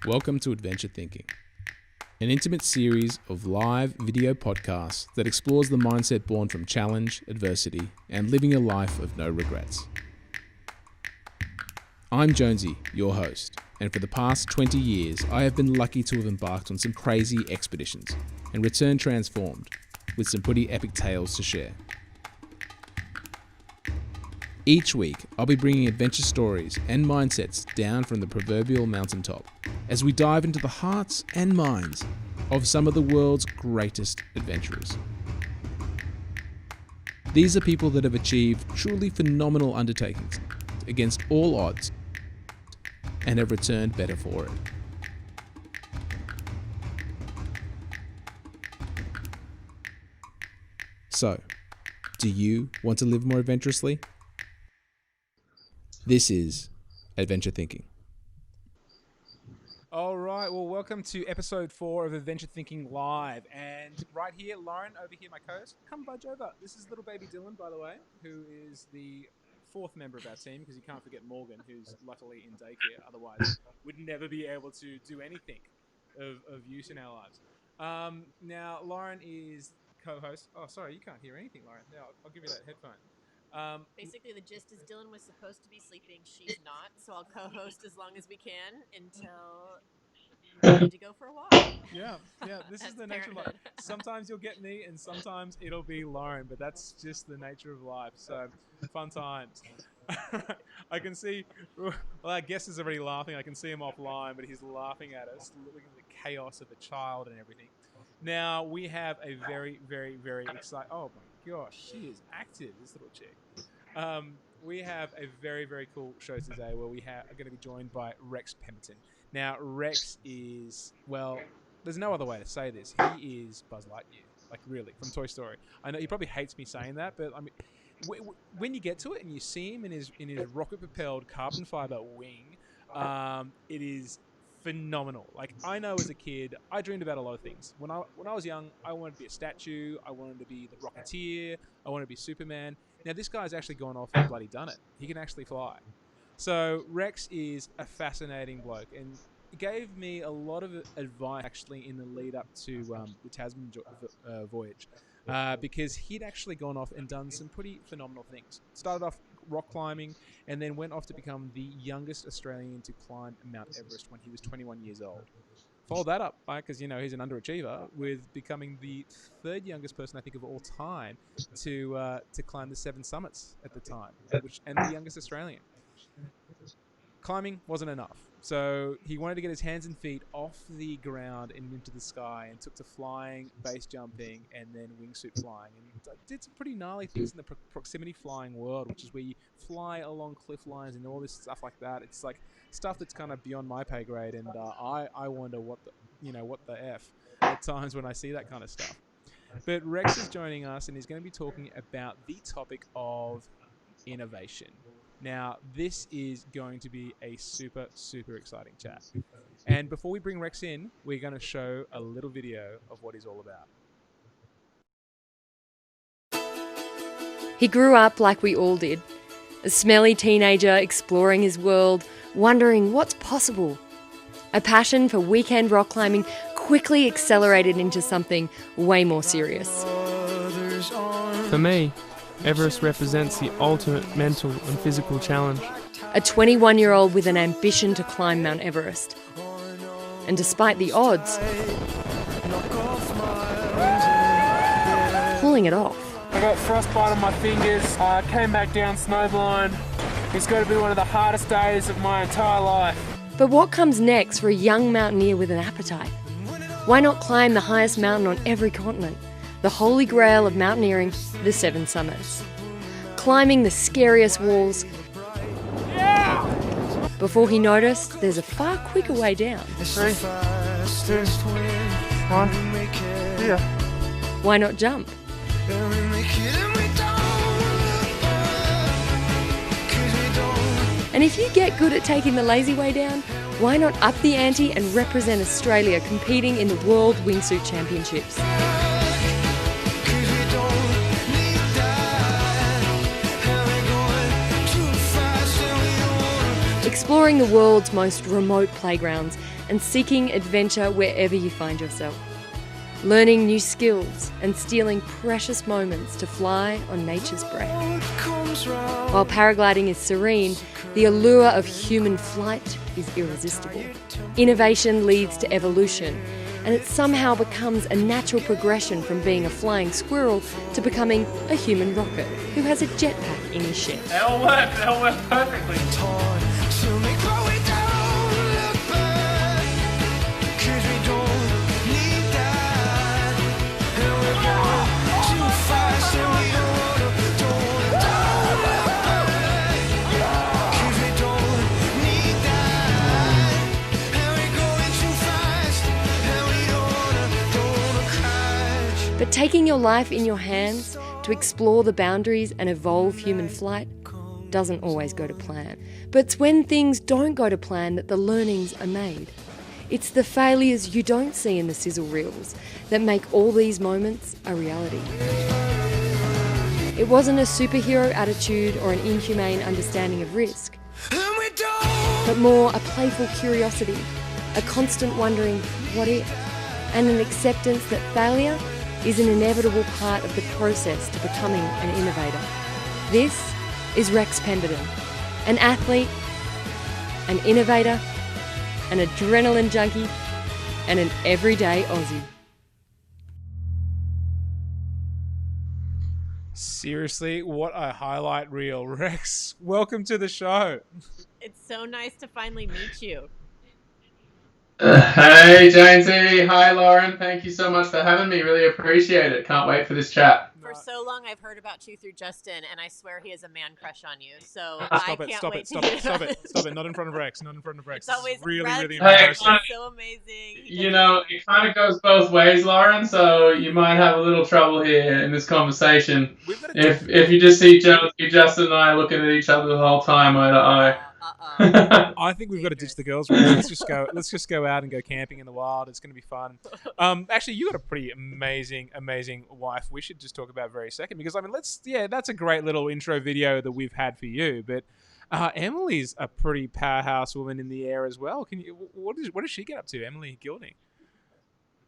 Welcome to Adventure Thinking, an intimate series of live video podcasts that explores the mindset born from challenge, adversity, and living a life of no regrets. I'm Jonesy, your host, and for the past 20 years, I have been lucky to have embarked on some crazy expeditions and returned transformed with some pretty epic tales to share. Each week, I'll be bringing adventure stories and mindsets down from the proverbial mountaintop as we dive into the hearts and minds of some of the world's greatest adventurers. These are people that have achieved truly phenomenal undertakings against all odds and have returned better for it. So, do you want to live more adventurously? This is Adventure Thinking. All right, well, welcome to episode 4 of Adventure Thinking Live. And right here, Lauren, over here, my co-host, come budge over. This is little baby Dylan, by the way, who is the 4th member of our team, because you can't forget Morgan, who's luckily in daycare. Otherwise, would never be able to do anything of use in our lives. Now, Lauren is co-host. Oh, sorry, you can't hear anything, Lauren. Now, I'll give you that headphone. Basically, the gist is Dylan was supposed to be sleeping. She's not, so I'll co-host as long as we can until we need to go for a walk. Yeah, this is the nature of life. Sometimes you'll get me, and sometimes it'll be Lauren, but that's just the nature of life. So, fun times. I can see, well, our guest is already laughing. I can see him offline, but he's laughing at us, looking at the chaos of a child and everything. Now, we have a very, very, very exciting... Oh, my gosh, she is active, this little chick. We have a very, very cool show today where we are going to be joined by REX PEMBERTON. Now, Rex is, well, there's no other way to say this. He is Buzz Lightyear, like really, from Toy Story. I know he probably hates me saying that, but I mean, when you get to it and you see him in his rocket-propelled carbon fiber wing, it is phenomenal. Like, I know as a kid, I dreamed about a lot of things. When I was young, I wanted to be a statue. I wanted to be the Rocketeer. I wanted to be Superman. Now, this guy's actually gone off and bloody done it. He can actually fly. So, Rex is a fascinating bloke, and he gave me a lot of advice, actually, in the lead up to the Tasman voyage, because he'd actually gone off and done some pretty phenomenal things. Started off rock climbing, and then went off to become the youngest Australian to climb Mount Everest when he was 21 years old. Followed that up, because he's an underachiever, with becoming the 3rd youngest person, I think, of all time to climb the 7 summits at the time, and the youngest Australian. Climbing wasn't enough, so he wanted to get his hands and feet off the ground and into the sky, and took to flying, base jumping, and then wingsuit flying, and did some pretty gnarly things in the proximity flying world, which is where you fly along cliff lines and all this stuff like that. It's like stuff that's kind of beyond my pay grade, and I wonder what the F at times when I see that kind of stuff. But Rex is joining us, and he's going to be talking about the topic of innovation. Now, this is going to be a super, super exciting chat. And before we bring Rex in, we're going to show a little video of what he's all about. He grew up like we all did, a smelly teenager exploring his world, wondering what's possible. A passion for weekend rock climbing quickly accelerated into something way more serious. For me, Everest represents the ultimate mental and physical challenge. A 21-year-old with an ambition to climb Mount Everest. And despite the odds, pulling it off. I got frostbite on my fingers, came back down snowblind. It's got to be one of the hardest days of my entire life. But what comes next for a young mountaineer with an appetite? Why not climb the highest mountain on every continent? The holy grail of mountaineering, the 7 summits. Climbing the scariest walls. Yeah! Before he noticed, there's a far quicker way down. 3, 2, 1, yeah. Why not jump? And if you get good at taking the lazy way down, why not up the ante and represent Australia competing in the World Wingsuit Championships? Exploring the world's most remote playgrounds and seeking adventure wherever you find yourself. Learning new skills and stealing precious moments to fly on nature's breath. While paragliding is serene, the allure of human flight is irresistible. Innovation leads to evolution, and it somehow becomes a natural progression from being a flying squirrel to becoming a human rocket who has a jetpack in his shed. They all work perfectly. But taking your life in your hands to explore the boundaries and evolve human flight doesn't always go to plan. But it's when things don't go to plan that the learnings are made. It's the failures you don't see in the sizzle reels that make all these moments a reality. It wasn't a superhero attitude or an inhumane understanding of risk, but more a playful curiosity, a constant wondering, what if? And an acceptance that failure is an inevitable part of the process to becoming an innovator. This is Rex Pemberton, an athlete, an innovator, an adrenaline junkie, and an everyday Aussie. Seriously, what a highlight reel. Rex, welcome to the show. It's so nice to finally meet you. Hey, Jainesy. Hi, Lauren. Thank you so much for having me. Really appreciate it. Can't wait for this chat. For so long, I've heard about you through Justin, and I swear he has a man crush on you. So Stop I it, can't stop wait it, to stop hear it, stop about it, stop it. Not in front of Rex, not in front of Rex. It's always really, really Hey, embarrassing. It's so amazing. You know, it kind of goes both ways, Lauren, so you might have a little trouble here in this conversation. If you just see Justin and I looking at each other the whole time, eye to eye. I think we've got to ditch the girls. Let's just go out and go camping in the wild. It's going to be fun. Actually, you got a pretty amazing wife. We should just talk about very second because that's a great little intro video that we've had for you. But Emily's a pretty powerhouse woman in the air as well. What does she get up to, Emily Gilding?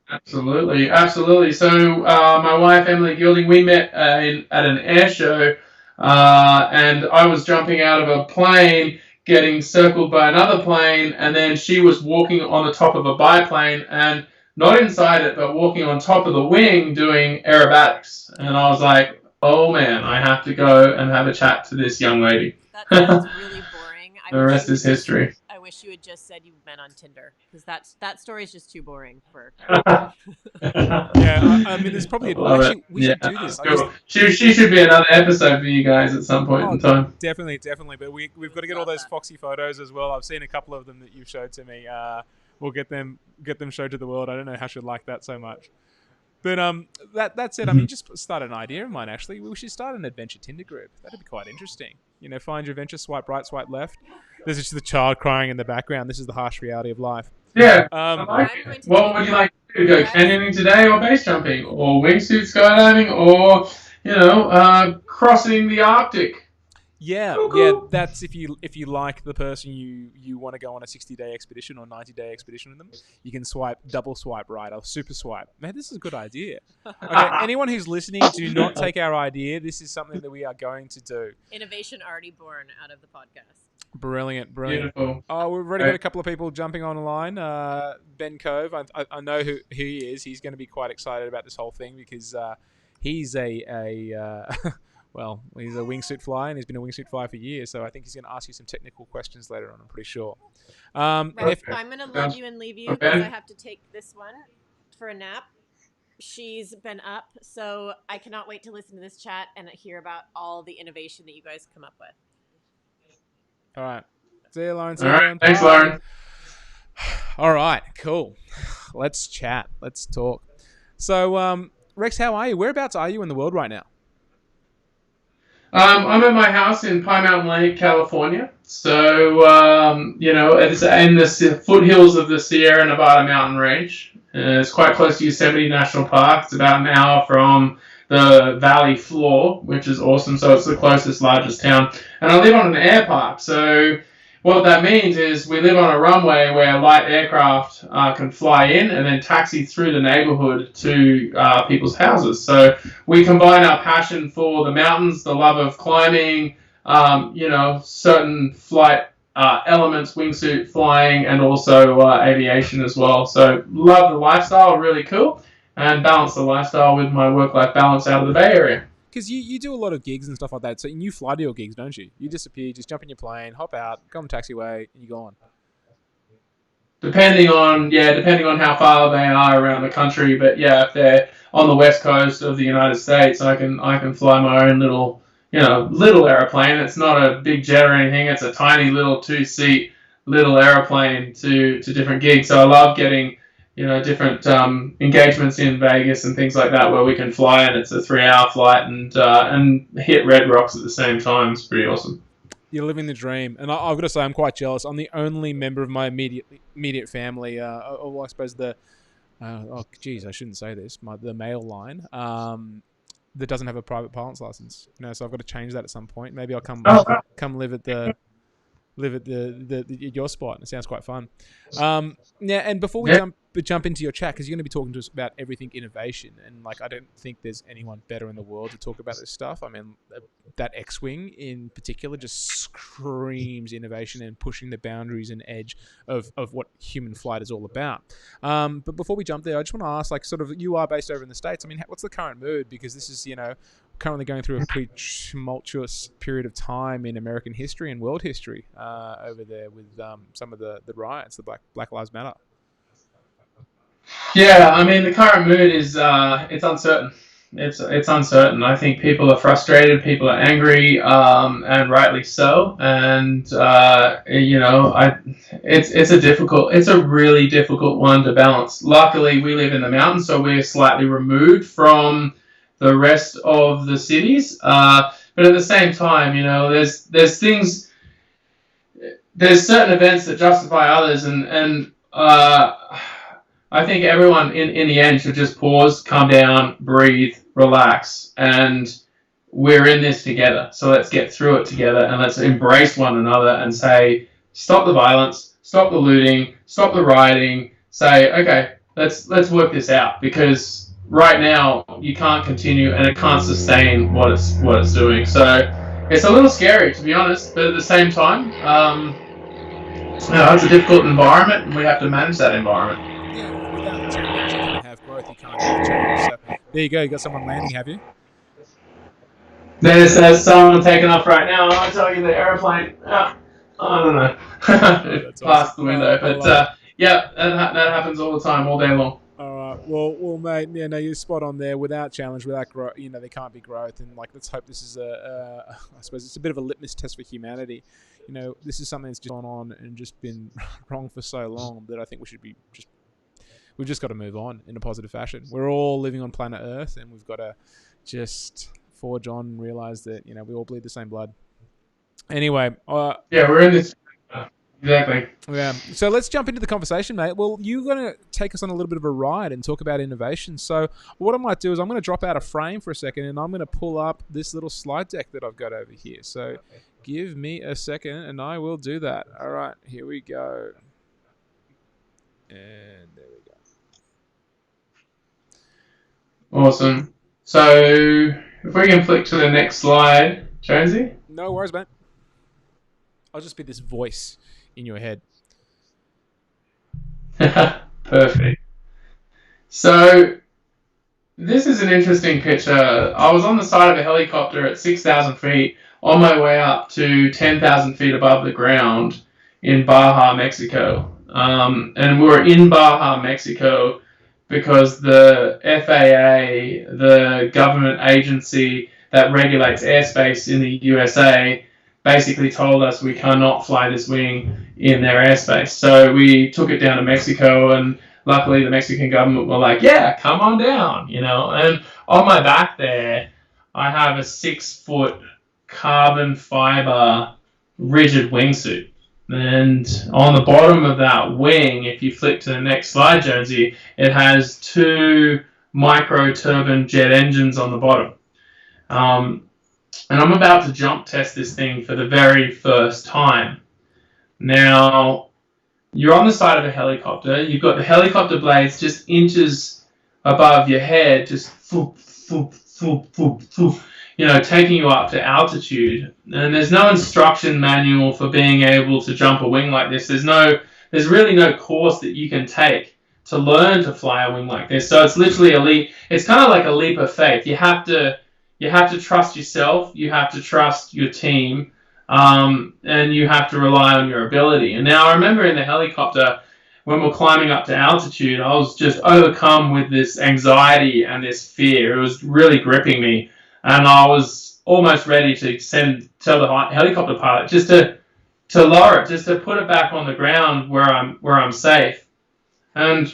Absolutely. So my wife Emily Gilding, we met at an air show, and I was jumping out of a plane, getting circled by another plane, and then she was walking on the top of a biplane and not inside it, but walking on top of the wing doing aerobatics. And I was like, oh man, I have to go and have a chat to this young lady. That sounds really boring. The rest is history. I wish you had just said you met on Tinder, because that story is just too boring for. Yeah, I mean, there's probably we should do this. Cool. She should be another episode for you guys at some point in time. Definitely. But we've got to get all those foxy photos as well. I've seen a couple of them that you've showed to me. We'll get them showed to the world. I don't know how she'd like that so much. But that said, I mean, just start an idea of mine. Actually, we should start an adventure Tinder group. That'd be quite interesting. You know, find your adventure, swipe right, swipe left. There's just the child crying in the background. This is the harsh reality of life. Yeah. I like it. What would you like to do? Go canyoning today, or base jumping, or wingsuit skydiving, or crossing the Arctic? Yeah, that's if you like the person you want to go on a 60-day expedition or 90-day expedition with them, you can double swipe right or super swipe. Man, this is a good idea. Okay, anyone who's listening, do not take our idea. This is something that we are going to do. Innovation already born out of the podcast. Beautiful. Brilliant. Oh, we've already got a couple of people jumping online. Ben Cove, I know who he is. He's going to be quite excited about this whole thing because he's well, he's a wingsuit flyer, and he's been a wingsuit flyer for years, so I think he's going to ask you some technical questions later on, I'm pretty sure. I'm going to love you and leave you because I have to take this one for a nap. She's been up, so I cannot wait to listen to this chat and hear about all the innovation that you guys come up with. All right. See you, Lauren. All right. Thanks, Lauren. All right. Cool. Let's chat. Let's talk. So, Rex, how are you? Whereabouts are you in the world right now? I'm at my house in Pine Mountain Lake, California. So, it's in the foothills of the Sierra Nevada mountain range. It's quite close to Yosemite National Park. It's about an hour from the valley floor, which is awesome. So it's the closest, largest town. And I live on an air park. So What that means is we live on a runway where light aircraft can fly in and then taxi through the neighborhood to people's houses. So we combine our passion for the mountains, the love of climbing, certain flight elements, wingsuit flying, and also aviation as well. So love the lifestyle, really cool, and balance the lifestyle with my work-life balance out of the Bay Area. Because you do a lot of gigs and stuff like that, so you fly to your gigs, don't you? You disappear, just jump in your plane, hop out, go on the taxiway, and you're gone. Depending on how far they are around the country, but yeah, if they're on the west coast of the United States, I can fly my own little airplane. It's not a big jet or anything. It's a tiny little 2-seat little airplane to different gigs. So I love getting different engagements in Vegas and things like that where we can fly, and it's a 3-hour flight and hit Red Rocks at the same time. It's pretty awesome. You're living the dream, and I've got to say I'm quite jealous. I'm the only member of my immediate family, I suppose I shouldn't say this, the male line, that doesn't have a private pilot's license. So I've got to change that at some point. Maybe I'll come live at your spot. It sounds quite fun. And before we jump into your chat, because you're going to be talking to us about everything innovation, and I don't think there's anyone better in the world to talk about this stuff. I mean, that X-wing in particular just screams innovation and pushing the boundaries and edge of what human flight is all about. But before we jump there, I just want to ask, you are based over in the States. I mean, what's the current mood? Because this is, currently going through a pretty tumultuous period of time in American history and world history over there with some of the riots, the Black Lives Matter. Yeah, I mean, the current mood is it's uncertain. It's uncertain. I think people are frustrated, people are angry, and rightly so. And it's a really difficult one to balance. Luckily, we live in the mountains, so we're slightly removed from the rest of the cities. But at the same time, there's things, there's certain events that justify others, and I think everyone in the end should just pause, calm down, breathe, relax, and we're in this together. So let's get through it together, and let's embrace one another and say, stop the violence, stop the looting, stop the rioting. Say, okay, let's work this out, because right now you can't continue and it can't sustain what it's doing. So it's a little scary, to be honest, but at the same time, it's a difficult environment, and we have to manage that environment. Yeah, without change, you can't have growth, you can't have change. So there you go, you got someone landing, have you? There's someone taking off right now. I'll tell you the airplane. I don't know. Past awesome. The window, but that happens all the time, all day long. All right, well, mate. Yeah, no, you're spot on there. Without challenge, without growth, there can't be growth. And let's hope this is I suppose it's a bit of a litmus test for humanity. This is something that's just gone on and just been wrong for so long that I think we've just got to move on in a positive fashion. We're all living on planet Earth, and we've got to just forge on and realize that we all bleed the same blood. Anyway, we're in this. Exactly. Yeah. So let's jump into the conversation, mate. Well, you're going to take us on a little bit of a ride and talk about innovation. So what I might do is I'm going to drop out a frame for a second, and I'm going to pull up this little slide deck that I've got over here. So give me a second, and I will do that. All right, here we go. And there we go. Awesome. So if we can flick to the next slide, Jonesy. No worries, mate. I'll just be this voice in your head. Perfect. So this is an interesting picture. I was on the side of a helicopter at 6,000 feet on my way up to 10,000 feet above the ground in Baja, Mexico. And we were in Baja, Mexico because the FAA, the government agency that regulates airspace in the USA, basically told us we cannot fly this wing in their airspace. So we took it down to Mexico, and luckily the Mexican government were like, yeah, come on down, And on my back there, I have a 6-foot carbon fiber rigid wingsuit. And on the bottom of that wing, if you flick to the next slide, Jonesy, it has 2 micro-turbine jet engines on the bottom. And I'm about to jump test this thing for the very first time. Now, you're on the side of a helicopter. You've got the helicopter blades just inches above your head, just foop, foop, foop, foop, foop, taking you up to altitude. And there's no instruction manual for being able to jump a wing like this. There's really no course that you can take to learn to fly a wing like this. So it's literally a leap. It's kind of like a leap of faith. You have to trust yourself. You have to trust your team. And you have to rely on your ability. And now I remember in the helicopter, when we're climbing up to altitude, I was just overcome with this anxiety and this fear. It was really gripping me. And I was almost ready to tell the helicopter pilot just to lower it, just to put it back on the ground where I'm safe. And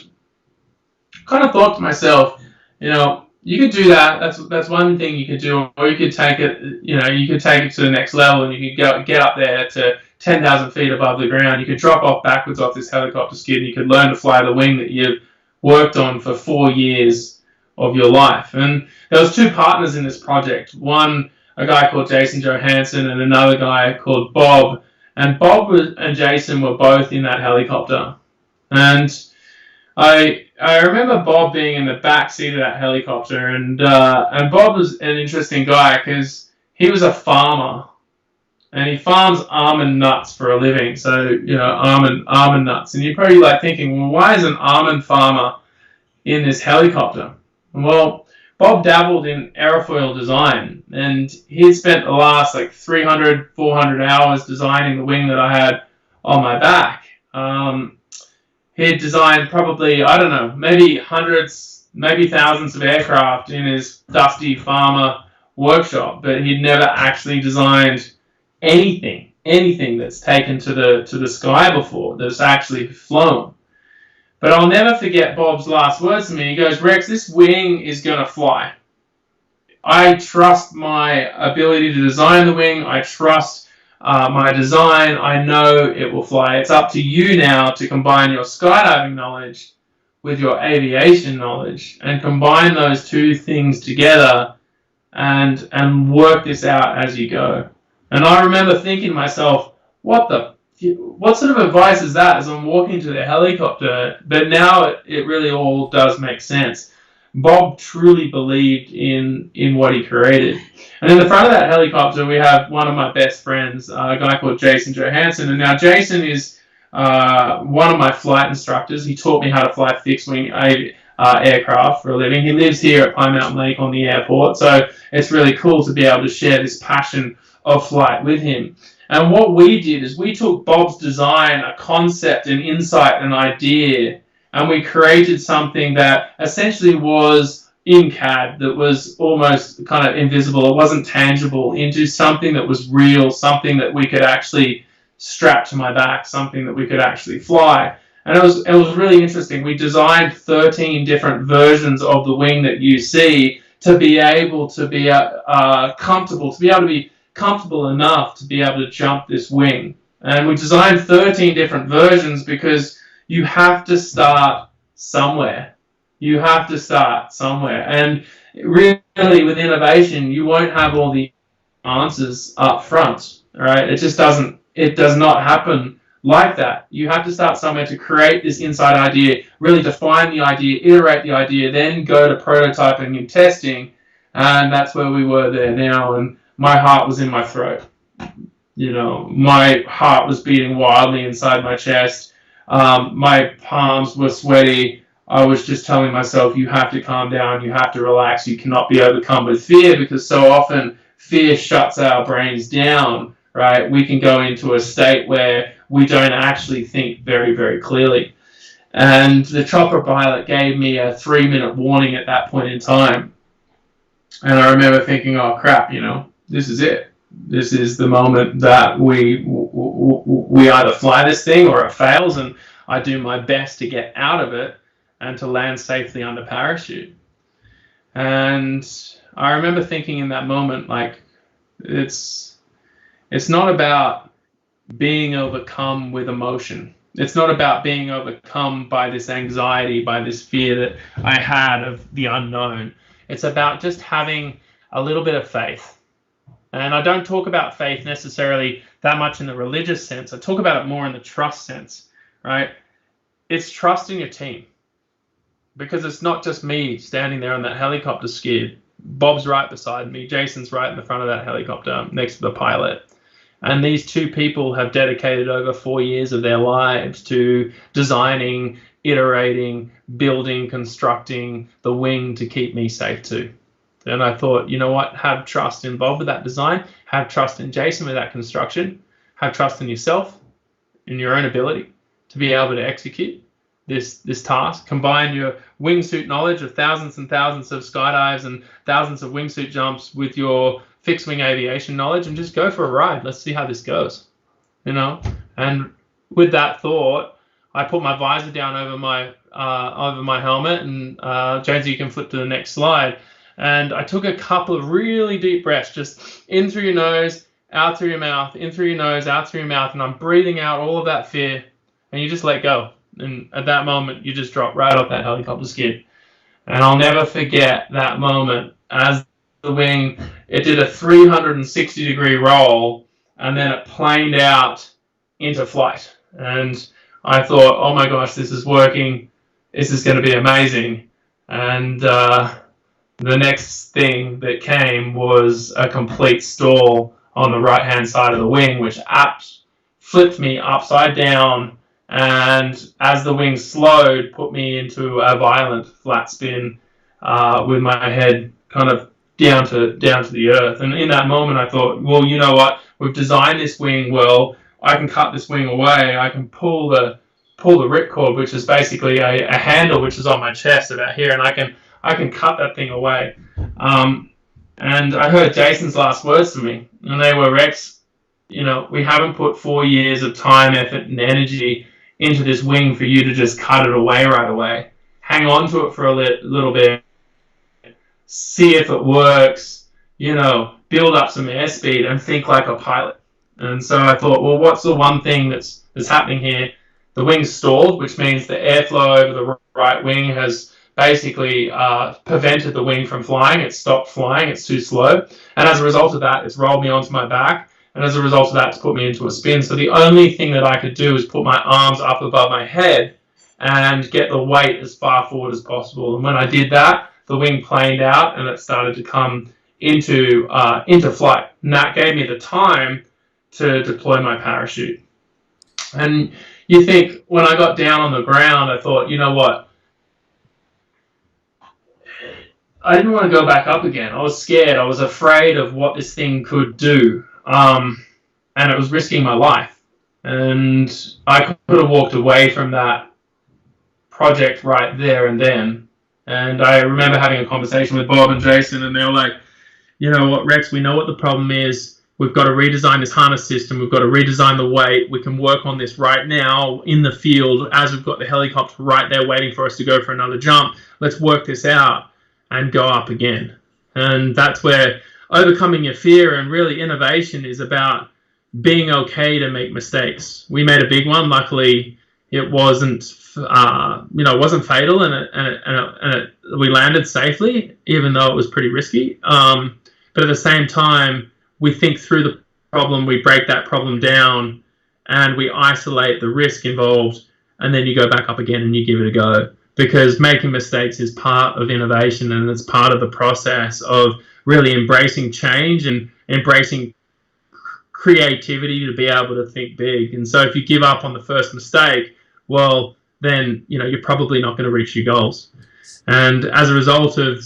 kind of thought to myself, you could do that. That's one thing you could do, or you could take it. You could take it to the next level, and you could get up there to 10,000 feet above the ground. You could drop off backwards off this helicopter skid, and you could learn to fly the wing that you've worked on for 4 years of your life. And there was 2 partners in this project. One, a guy called Jason Johansson, and another guy called Bob. And Bob and Jason were both in that helicopter. And I remember Bob being in the back seat of that helicopter, and Bob was an interesting guy because he was a farmer, and he farms almond nuts for a living. So almond nuts, and you're probably thinking, well, why is an almond farmer in this helicopter? Well, Bob dabbled in aerofoil design, and he spent the last 300, 400 hours designing the wing that I had on my back. He had designed probably, I don't know, maybe hundreds, maybe thousands of aircraft in his dusty farmer workshop, but he'd never actually designed anything that's taken to the sky before, that's actually flown. But I'll never forget Bob's last words to me. He goes, "Rex, this wing is going to fly. I trust my ability to design the wing. I trust my design. I know it will fly. It's up to you now to combine your skydiving knowledge with your aviation knowledge and combine those 2 things together and work this out as you go." And I remember thinking to myself, what sort of advice is that as I'm walking to the helicopter? But now it really all does make sense. Bob truly believed in what he created. And in the front of that helicopter, we have one of my best friends, a guy called Jason Johansson. And now Jason is one of my flight instructors. He taught me how to fly fixed-wing aircraft for a living. He lives here at Pine Mountain Lake on the airport. So it's really cool to be able to share this passion of flight with him. And what we did is we took Bob's design, a concept, an insight, an idea, and we created something that essentially was in CAD, that was almost kind of invisible. It wasn't tangible, into something that was real, something that we could actually strap to my back, something that we could actually fly. And it was really interesting. We designed 13 different versions of the wing that you see to be able to be comfortable enough to be able to jump this wing. And we designed 13 different versions because you have to start somewhere. You have to start somewhere. And really, with innovation, you won't have all the answers up front. All right? It does not happen like that. You have to start somewhere to create this inside idea, really define the idea, iterate the idea, then go to prototyping and testing. And that's where we were there now. And my heart was in my throat. My heart was beating wildly inside my chest. My palms were sweaty. I was just telling myself, you have to calm down, you have to relax, you cannot be overcome with fear, because so often fear shuts our brains down, right? We can go into a state where we don't actually think very, very clearly. And the chopper pilot gave me a 3-minute warning at that point in time. And I remember thinking, oh crap, this is it. This is the moment that we either fly this thing or it fails, and I do my best to get out of it and to land safely under parachute. And I remember thinking in that moment, it's not about being overcome with emotion. It's not about being overcome by this anxiety, by this fear that I had of the unknown. It's about just having a little bit of faith. And I don't talk about faith necessarily that much in the religious sense. I talk about it more in the trust sense, right? It's trusting your team. Because it's not just me standing there on that helicopter skid. Bob's right beside me. Jason's right in the front of that helicopter next to the pilot. And these two people have dedicated over 4 years of their lives to designing, iterating, building, constructing the wing to keep me safe too. And I thought, you know what? Have trust in Bob with that design. Have trust in Jason with that construction. Have trust in yourself, in your own ability to be able to execute this task. Combine your wingsuit knowledge of thousands and thousands of skydives and thousands of wingsuit jumps with your fixed wing aviation knowledge and just go for a ride. Let's see how this goes, you know. And with that thought, I put my visor down over my helmet, and Jonesy, you can flip to the next slide. And I took a couple of really deep breaths, just in through your nose, out through your mouth, in through your nose, out through your mouth, and I'm breathing out all of that fear, and you just let go. And at that moment, you just drop right off that helicopter skid. And I'll never forget that moment as the wing, it did a 360-degree roll, and then it planed out into flight. And I thought, oh my gosh, this is working. This is going to be amazing. And the next thing that came was a complete stall on the right-hand side of the wing, which flipped me upside down. And as the wing slowed, put me into a violent flat spin with my head kind of down to the earth. And in that moment, I thought, well, you know what? We've designed this wing well. I can cut this wing away. I can pull the ripcord, which is basically a handle which is on my chest about here, and I can cut that thing away. And I heard Jason's last words to me, and they were, Rex, you know, we haven't put 4 years of time, effort, and energy into this wing for you to just cut it away right away. Hang on to it for a little bit. See if it works. You know, build up some airspeed and think like a pilot. And so I thought, well, what's the one thing that's happening here? The wing's stalled, which means the airflow over the right wing has basically prevented the wing from flying. It's stopped flying. It's too slow. And as a result of that, it's rolled me onto my back. And as a result of that, it's put me into a spin. So the only thing that I could do is put my arms up above my head and get the weight as far forward as possible. And when I did that, the wing planed out and it started to come into flight. And that gave me the time to deploy my parachute. And you think, when I got down on the ground, I thought, you know what? I didn't want to go back up again. I was scared. I was afraid of what this thing could do. And it was risking my life. And I could have walked away from that project right there and then. And I remember having a conversation with Bob and Jason, and they were like, you know what, Rex, we know what the problem is. We've got to redesign this harness system. We've got to redesign the weight. We can work on this right now in the field as we've got the helicopter right there waiting for us to go for another jump. Let's work this out and go up again. And that's where overcoming your fear and really innovation is about being okay to make mistakes. We made a big one. Luckily, it wasn't fatal, and we landed safely, even though it was pretty risky. But at the same time, we think through the problem, we break that problem down, and we isolate the risk involved, and then you go back up again and you give it a go. Because making mistakes is part of innovation, and it's part of the process of really embracing change and embracing creativity to be able to think big. And so if you give up on the first mistake, well, then, you know, you're probably not going to reach your goals. And as a result of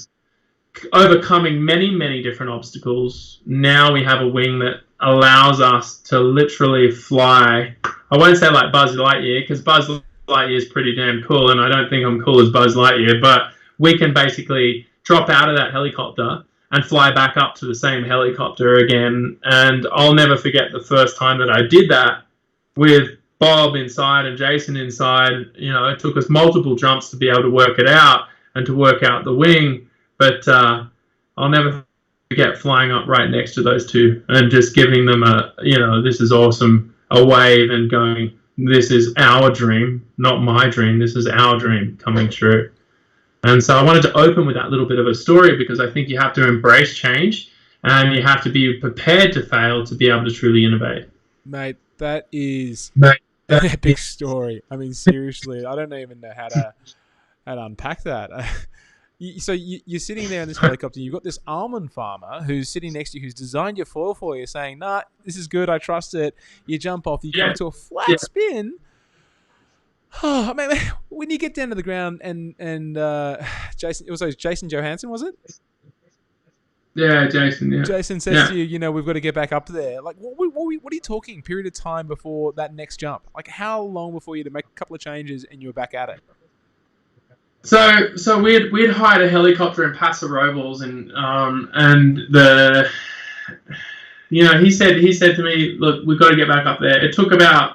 overcoming many, many different obstacles, now we have a wing that allows us to literally fly. I won't say like Buzz Lightyear, because Buzz Lightyear is pretty damn cool, and I don't think I'm cool as Buzz Lightyear, but we can basically drop out of that helicopter and fly back up to the same helicopter again. And I'll never forget the first time that I did that with Bob inside and Jason inside. You know, it took us multiple jumps to be able to work it out and to work out the wing. But I'll never forget flying up right next to those two and just giving them a, you know, this is awesome, a wave, and going, this is our dream, not my dream. This is our dream coming true. And so I wanted to open with that little bit of a story, because I think you have to embrace change and you have to be prepared to fail to be able to truly innovate. Mate, that is an epic story. I mean, seriously, I don't even know how to unpack that. So you're sitting there in this helicopter. You've got this almond farmer who's sitting next to you, who's designed your foil for you, saying, "Nah, this is good. I trust it." You jump off. You come to a flat spin. Oh, man, when you get down to the ground and Jason, it was Jason Johansson, was it? Yeah, Jason. Yeah. Jason says to you, you know, we've got to get back up there. Like, what are you talking? Period of time before that next jump? Like, how long before you had to make a couple of changes and you were back at it? So we'd hired a helicopter in Paso Robles, and the, you know, he said to me, look, we've got to get back up there. It took about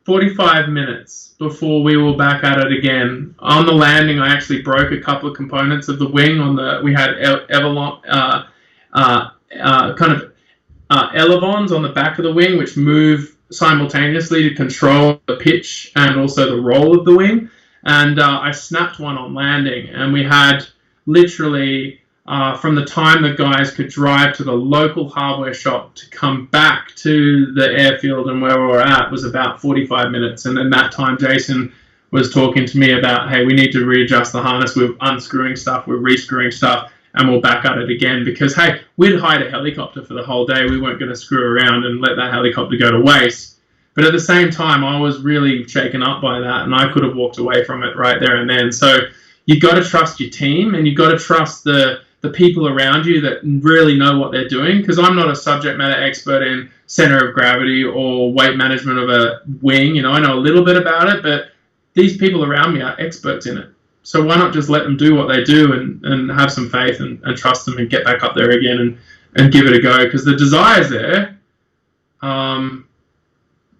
45 minutes before we were back at it again. On the landing, I actually broke a couple of components of the wing. We had elevons on the back of the wing, which move simultaneously to control the pitch and also the roll of the wing. And I snapped one on landing, and we had literally from the time the guys could drive to the local hardware shop to come back to the airfield and where we were at was about 45 minutes. And then that time Jason was talking to me about, hey, we need to readjust the harness. We're unscrewing stuff, we're rescrewing stuff, and we'll back at it again because, hey, we'd hired a helicopter for the whole day. We weren't going to screw around and let that helicopter go to waste. But at the same time, I was really shaken up by that, and I could have walked away from it right there and then. So you got to trust your team, and you got to trust the people around you that really know what they're doing, because I'm not a subject matter expert in center of gravity or weight management of a wing. You know, I know a little bit about it, but these people around me are experts in it. So why not just let them do what they do and have some faith and trust them and get back up there again and give it a go, because the desire's there.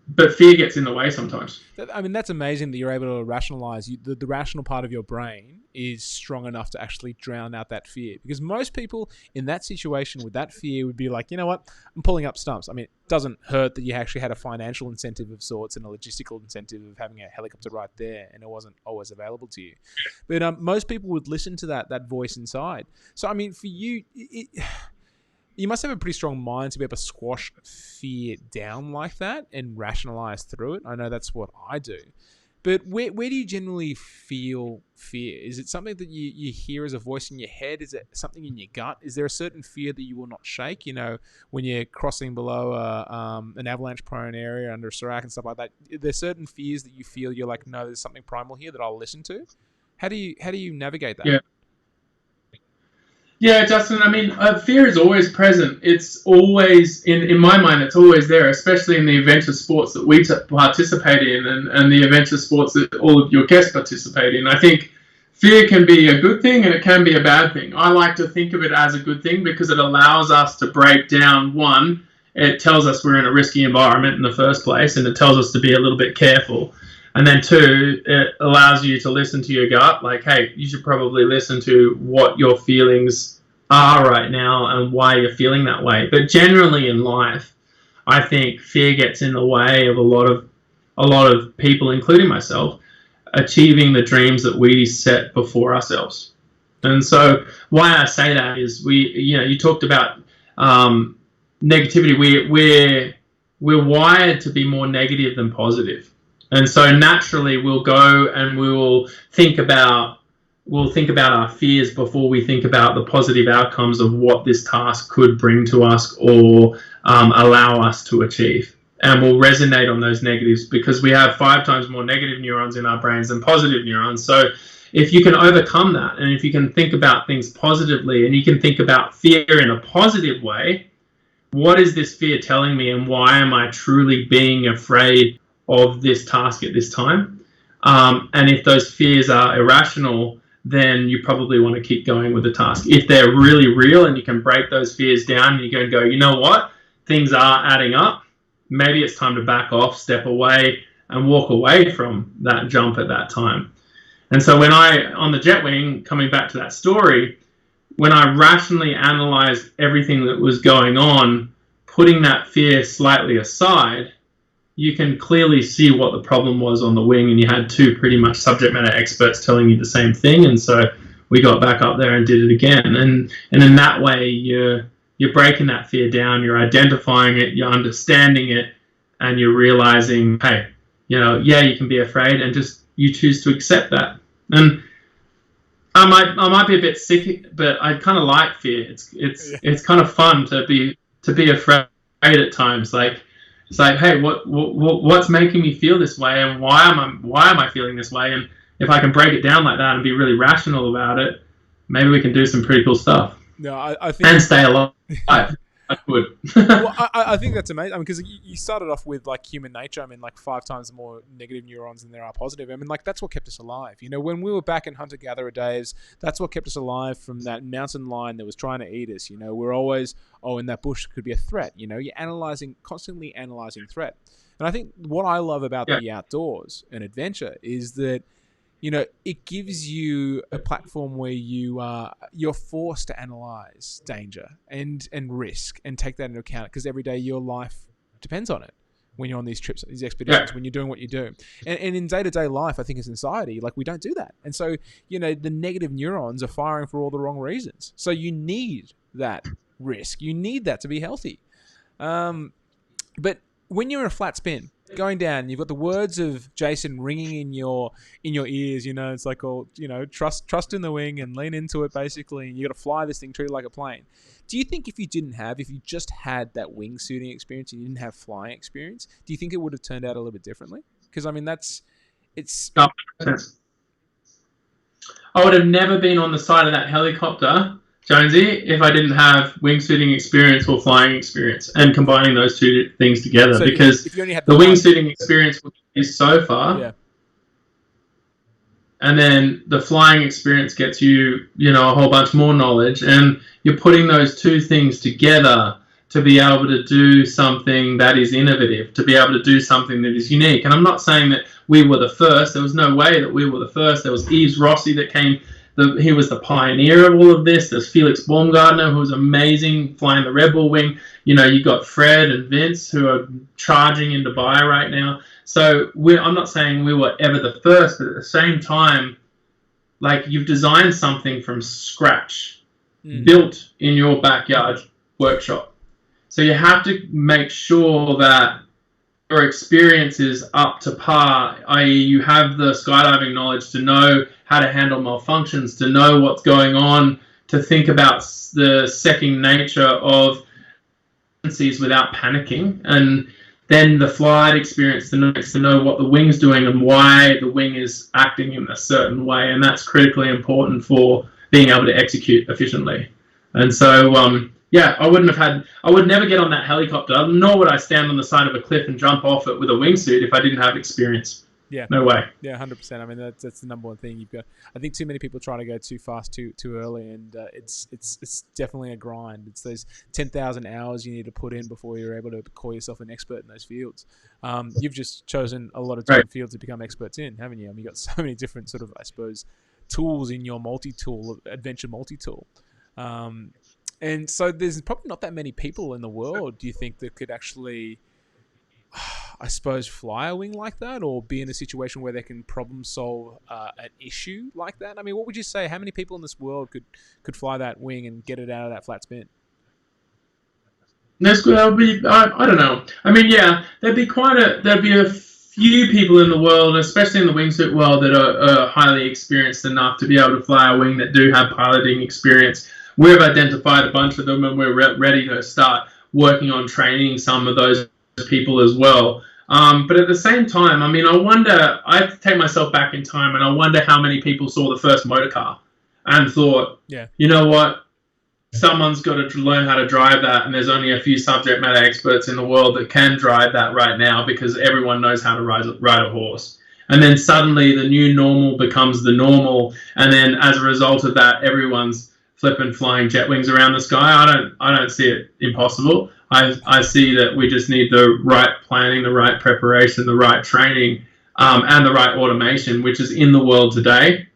But fear gets in the way sometimes. I mean, that's amazing that you're able to rationalize. The rational part of your brain is strong enough to actually drown out that fear. Because most people in that situation with that fear would be like, you know what, I'm pulling up stumps. I mean, it doesn't hurt that you actually had a financial incentive of sorts and a logistical incentive of having a helicopter right there, and it wasn't always available to you. But most people would listen to that voice inside. So, I mean, for you... You must have a pretty strong mind to be able to squash fear down like that and rationalize through it. I know that's what I do. But where do you generally feel fear? Is it something that you hear as a voice in your head? Is it something in your gut? Is there a certain fear that you will not shake? You know, when you're crossing below an avalanche-prone area under a serac and stuff like that, are there certain fears that you feel you're like, no, there's something primal here that I'll listen to? How do you navigate that? Yeah. Yeah, Justin, I mean, fear is always present. It's always, in my mind, it's always there, especially in the adventure sports that we participate in and the adventure sports that all of your guests participate in. I think fear can be a good thing and it can be a bad thing. I like to think of it as a good thing because it allows us to break down, one, it tells us we're in a risky environment in the first place, and it tells us to be a little bit careful. And then two, it allows you to listen to your gut, like, hey, you should probably listen to what your feelings are right now and why you're feeling that way. But generally in life, I think fear gets in the way of a lot of people, including myself, achieving the dreams that we set before ourselves. And so why I say that is you talked about negativity. We're wired to be more negative than positive. And so naturally we'll go and we'll think about our fears before we think about the positive outcomes of what this task could bring to us or allow us to achieve. And we'll resonate on those negatives because we have 5 times more negative neurons in our brains than positive neurons. So if you can overcome that, and if you can think about things positively, and you can think about fear in a positive way, what is this fear telling me, and why am I truly being afraid of this task at this time? And if those fears are irrational, then you probably want to keep going with the task. If they're really real and you can break those fears down and you can go, you know what, things are adding up, maybe it's time to back off, step away, and walk away from that jump at that time. And so when on the jet wing, coming back to that story, when I rationally analyzed everything that was going on, putting that fear slightly aside, you can clearly see what the problem was on the wing, and you had 2 pretty much subject matter experts telling you the same thing. And so we got back up there and did it again. And in that way, you're breaking that fear down, you're identifying it, you're understanding it, and you're realizing, hey, you can be afraid, and just you choose to accept that. And I might be a bit sick, but I kind of like fear. It's kind of fun to be afraid at times. Like, it's like, hey, what's making me feel this way, and why am I feeling this way? And if I can break it down like that and be really rational about it, maybe we can do some pretty cool stuff. No, I think, and stay alive. I would. Well, I think that's amazing. I mean, because you started off with like human nature. I mean, like 5 times more negative neurons than there are positive. I mean, like that's what kept us alive. When we were back in hunter-gatherer days, that's what kept us alive from that mountain lion that was trying to eat us. We're always, in that bush could be a threat. You're constantly analyzing threat. And I think what I love about the outdoors and adventure is that it gives you a platform where you're forced to analyze danger and risk and take that into account, because every day your life depends on it when you're on these trips, these expeditions, when you're doing what you do. And in day-to-day life, I think as society, like we don't do that. And so, the negative neurons are firing for all the wrong reasons. So you need that risk. You need that to be healthy. But when you're in a flat spin, going down, you've got the words of Jason ringing in your ears. It's like all trust in the wing and lean into it, basically. And you got to fly this thing, treat it like a plane. Do you think if you just had that wingsuiting experience and you didn't have flying experience, do you think it would have turned out a little bit differently? Because I mean, it's. I would have never been on the side of that helicopter, Jonesy, if I didn't have wingsuiting experience or flying experience, and combining those two things together. So because if you only had the wingsuiting experience is so far, and then the flying experience gets you, a whole bunch more knowledge, and you're putting those two things together to be able to do something that is innovative, to be able to do something that is unique. And I'm not saying that we were the first. There was no way that we were the first. There was Yves Rossi that came. He was the pioneer of all of this. There's Felix Baumgartner, who was amazing, flying the Red Bull wing. You got Fred and Vince, who are charging in Dubai right now. So I'm not saying we were ever the first, but at the same time, like, you've designed something from scratch, built in your backyard workshop. So you have to make sure that your experience is up to par, i.e. you have the skydiving knowledge to know how to handle malfunctions, to know what's going on, to think about the second nature of emergencies without panicking, and then the flight experience to know what the wing's doing and why the wing is acting in a certain way, and that's critically important for being able to execute efficiently. And so, I would never get on that helicopter, nor would I stand on the side of a cliff and jump off it with a wingsuit if I didn't have experience. Yeah. No way. Yeah, 100%. I mean, that's the number one thing you've got. I think too many people try to go too fast, too early, and it's definitely a grind. It's those 10,000 hours you need to put in before you're able to call yourself an expert in those fields. You've just chosen a lot of different fields to become experts in, haven't you? I mean, you've got so many different sort of, I suppose, tools in your adventure multi-tool. And so there's probably not that many people in the world, do you think, that could actually, I suppose, fly a wing like that, or be in a situation where they can problem solve an issue like that? I mean, what would you say? How many people in this world could fly that wing and get it out of that flat spin? That's good. I don't know. I mean, there'd be a few people in the world, especially in the wingsuit world, that are highly experienced enough to be able to fly a wing, that do have piloting experience. We've identified a bunch of them, and we're ready to start working on training some of those people as well. But at the same time, I mean, I take myself back in time, and I wonder how many people saw the first motor car and thought, you know what, someone's got to learn how to drive that, and there's only a few subject matter experts in the world that can drive that right now, because everyone knows how to ride a horse. And then suddenly the new normal becomes the normal, and then as a result of that, everyone's flipping flying jet wings around the sky. I don't see it impossible. I see that we just need the right planning, the right preparation, the right training, and the right automation, which is in the world today.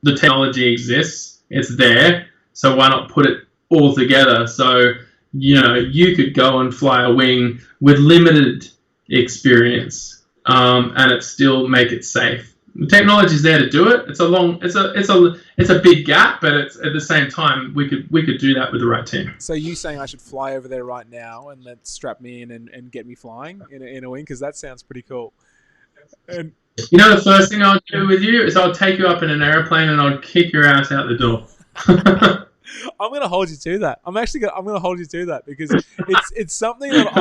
The technology exists, it's there, so why not put it all together? So, you could go and fly a wing with limited experience, and it still make it safe. The technology's there to do it. It's a big gap, but it's at the same time we could do that with the right team. So you saying I should fly over there right now and then strap me in and get me flying in a wing? Because that sounds pretty cool. And the first thing I'll do with you is I'll take you up in an airplane and I'll kick your ass out the door. I'm going to hold you to that. I'm going to hold you to that because it's something that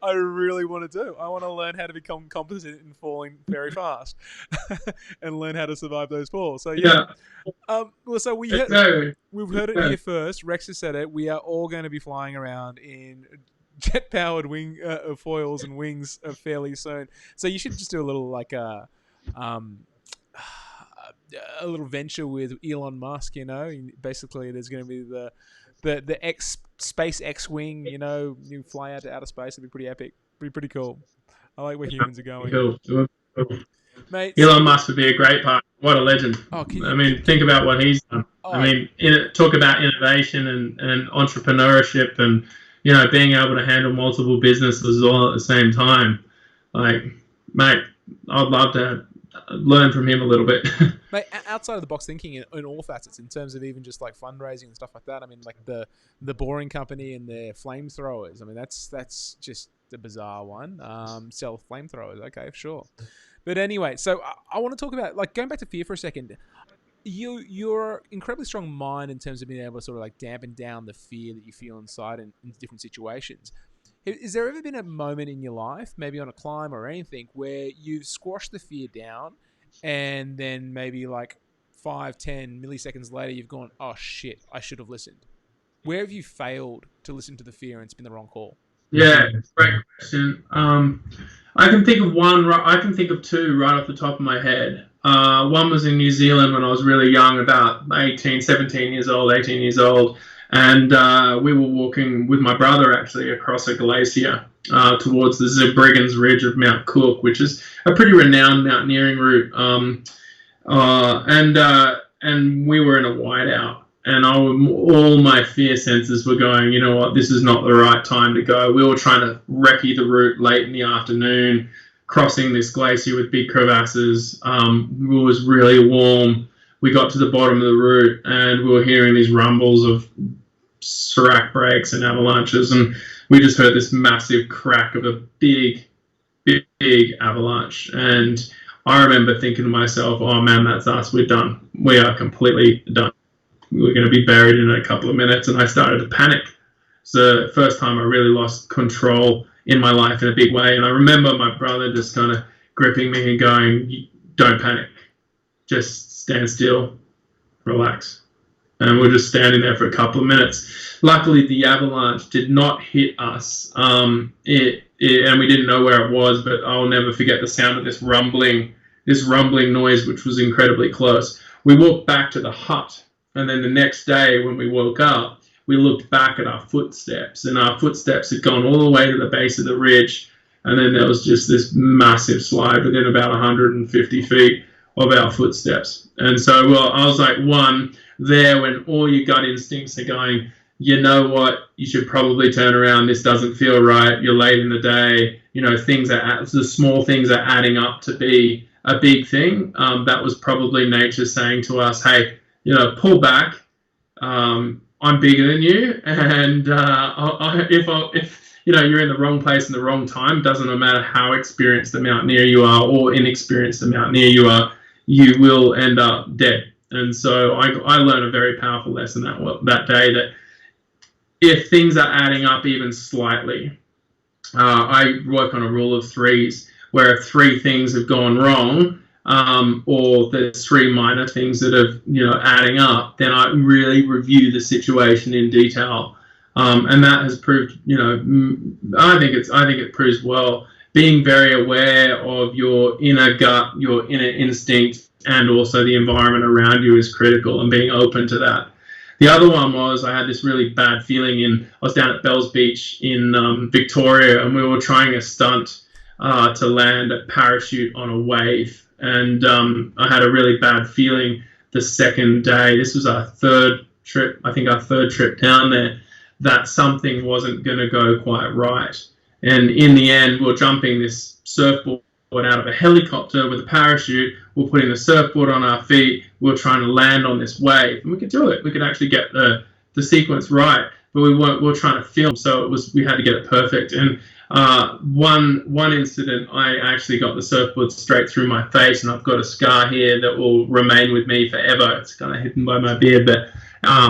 I really want to do. I want to learn how to become competent in falling very fast and learn how to survive those falls. So we've heard it here first. Rex has said it. We are all going to be flying around in jet-powered wing foils and wings fairly soon. So you should just do a little a little venture with Elon Musk, Basically, there's going to be the space X-wing, you fly out to outer space. It'd be pretty epic, pretty cool. I like where humans are going. Cool. Mate, Elon Musk would be a great part. What a legend. Think about what he's done. Talk about innovation and entrepreneurship and, being able to handle multiple businesses all at the same time. Like, mate, I'd love to learn from him a little bit. Mate, outside of the box thinking in all facets, in terms of even just like fundraising and stuff like that. I mean, like the Boring Company and their flamethrowers. I mean, that's just a bizarre one. Sell flamethrowers, okay, sure. But anyway, so I want to talk about like going back to fear for a second. You're incredibly strong mind in terms of being able to sort of like dampen down the fear that you feel inside in different situations. Has there ever been a moment in your life, maybe on a climb or anything, where you've squashed the fear down and then maybe like 5-10 milliseconds later you've gone, oh shit, I should have listened? Where have you failed to listen to the fear and it's been the wrong call? Yeah, great question. I can think of one. I can think of two right off the top of my head. One was in New Zealand when I was really young, about 18 years old. And we were walking with my brother actually across a glacier towards the Zurbriggens Ridge of Mount Cook, which is a pretty renowned mountaineering route. And we were in a whiteout, and all my fear senses were going, you know what, this is not the right time to go. We were trying to recce the route late in the afternoon, crossing this glacier with big crevasses. It was really warm. We got to the bottom of the route and we were hearing these rumbles of serac breaks and avalanches, and we just heard this massive crack of a big avalanche. And I remember thinking to myself, oh man, that's us, we're done. We are completely done. We're going to be buried in a couple of minutes. And I started to panic. It's the first time I really lost control in my life in a big way. And I remember my brother just kind of gripping me and going, don't panic, just stand still, relax. And we're just standing there for a couple of minutes. Luckily, the avalanche did not hit us, and we didn't know where it was, but I'll never forget the sound of this rumbling noise, which was incredibly close. We walked back to the hut, and then the next day when we woke up, we looked back at our footsteps, and our footsteps had gone all the way to the base of the ridge, and then there was just this massive slide within about 150 feet of our footsteps. And so, I was like, there when all your gut instincts are going, you know what, you should probably turn around, this doesn't feel right, you're late in the day, the small things are adding up to be a big thing. That was probably nature saying to us, hey, pull back, I'm bigger than you, and if you're in the wrong place in the wrong time, doesn't matter how experienced a mountaineer you are or inexperienced a mountaineer you are, you will end up dead. And so I learned a very powerful lesson that day, that if things are adding up even slightly, I work on a rule of threes, where if three things have gone wrong, or there's three minor things that have, adding up, then I really review the situation in detail. And that has proved, I think it proves well, being very aware of your inner gut, your inner instinct, and also the environment around you is critical, and being open to that. The other one was I had this really bad feeling I was down at Bells Beach in Victoria, and we were trying a stunt to land a parachute on a wave. And I had a really bad feeling the second day. This was our third trip down there, that something wasn't going to go quite right. And in the end, we were jumping this surfboard out of a helicopter with a parachute. We're putting the surfboard on our feet. We're trying to land on this wave, and we could do it. We could actually get the sequence right, but we were trying to film, so we had to get it perfect. And one incident, I actually got the surfboard straight through my face, and I've got a scar here that will remain with me forever. It's kind of hidden by my beard, but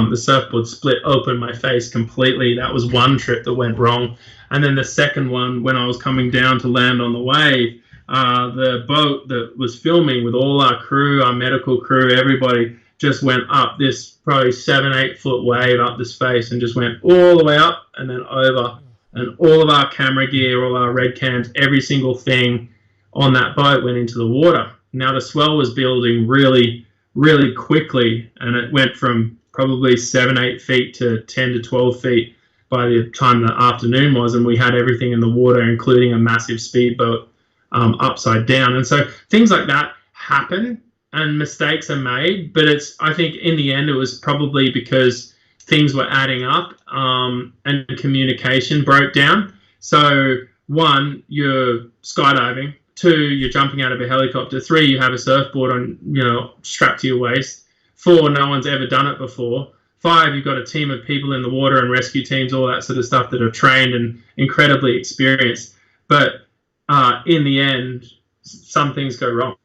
the surfboard split open my face completely. That was one trip that went wrong. And then the second one, when I was coming down to land on the wave, the boat that was filming with all our crew, our medical crew, everybody just went up this probably 7-8 foot wave up this face and just went all the way up and then over. And all of our camera gear, all our red cams, every single thing on that boat went into the water. Now the swell was building really, really quickly, and it went from probably 7-8 feet to 10 to 12 feet by the time the afternoon was, and we had everything in the water, including a massive speedboat upside down. And so things like that happen and mistakes are made, but I think in the end it was probably because things were adding up and communication broke down. So 1, you're skydiving. 2, you're jumping out of a helicopter. 3, you have a surfboard on, strapped to your waist. 4, no one's ever done it before. 5, you've got a team of people in the water and rescue teams, all that sort of stuff that are trained and incredibly experienced. But in the end, some things go wrong.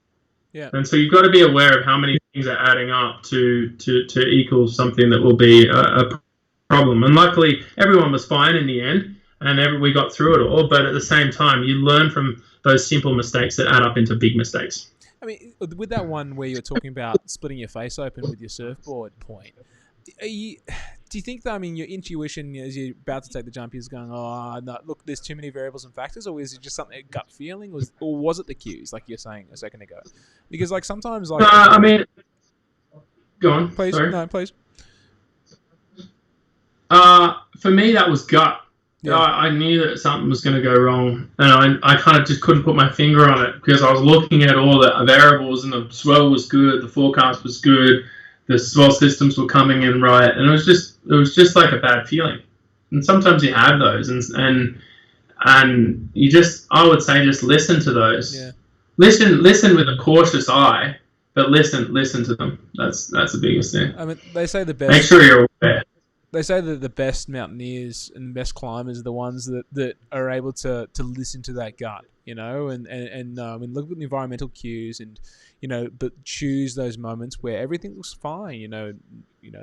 Yeah. And so you've got to be aware of how many things are adding up to equal something that will be a problem. And luckily, everyone was fine in the end, and we got through it all. But at the same time, you learn from those simple mistakes that add up into big mistakes. I mean, with that one where you're talking about splitting your face open with your surfboard point, do you think that, I mean, your intuition as you're about to take the jump is going, oh, no, look, there's too many variables and factors, or is it just something, a gut feeling, or was it the cues, like you're saying a second ago? Because, like, sometimes, like... I mean... Go on. Please. Sorry. No, please. For me, that was gut. Yeah. I knew that something was going to go wrong, and I kind of just couldn't put my finger on it because I was looking at all the variables, and the swell was good, the forecast was good, the swell systems were coming in right, and it was just like a bad feeling. And sometimes you have those, and you just, I would say, just listen to those. Yeah. Listen with a cautious eye, but listen to them. That's the biggest thing. I mean, they say the best. Make sure you're aware. They say that the best mountaineers and the best climbers are the ones that are able to listen to that gut, and look at the environmental cues and, but choose those moments where everything looks fine,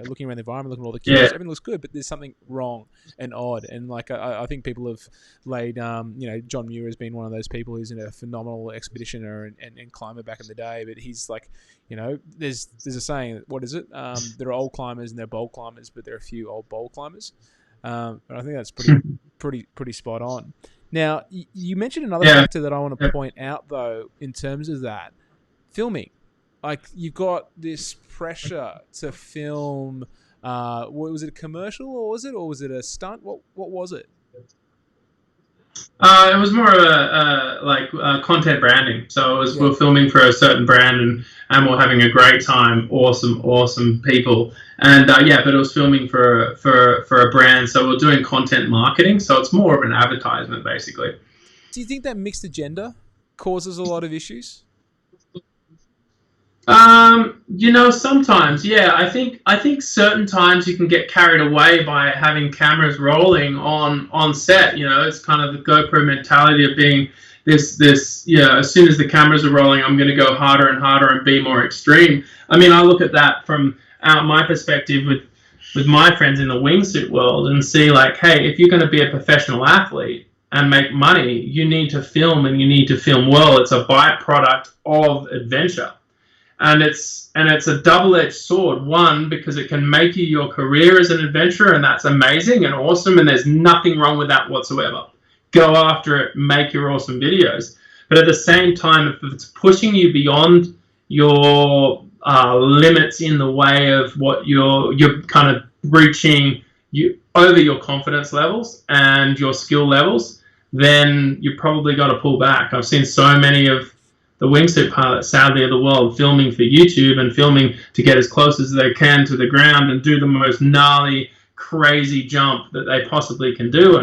looking around the environment, looking at all the cues, everything looks good, but there's something wrong and odd. And like, I think people have laid, John Muir has been one of those people who's a phenomenal expeditioner and climber back in the day, but he's like, there's a saying, what is it? There are old climbers and there are bold climbers, but there are a few old bold climbers. And I think that's pretty spot on. Now, you mentioned another factor that I want to point out, though, in terms of that. Filming. Like, you've got this pressure to film, was it a commercial, or was it a stunt? What was it? It was more of a content branding. So we're filming for a certain brand, and we're having a great time. Awesome people. And but it was filming for a brand. So we're doing content marketing. So it's more of an advertisement, basically. Do you think that mixed agenda causes a lot of issues? Sometimes, yeah. I think certain times you can get carried away by having cameras rolling on set. It's kind of the GoPro mentality of being this. As soon as the cameras are rolling, I'm going to go harder and harder and be more extreme. I mean, I look at that from my perspective with my friends in the wingsuit world and see like, hey, if you're going to be a professional athlete and make money, you need to film, and you need to film well. It's a byproduct of adventure. And it's a double-edged sword. One, because it can make you your career as an adventurer, and that's amazing and awesome, and there's nothing wrong with that whatsoever. Go after it, make your awesome videos. But at the same time, if it's pushing you beyond your limits in the way of what you're kind of reaching over your confidence levels and your skill levels, then you probably got to pull back. I've seen so many of the wingsuit pilots, sadly, of the world filming for YouTube and filming to get as close as they can to the ground and do the most gnarly, crazy jump that they possibly can do.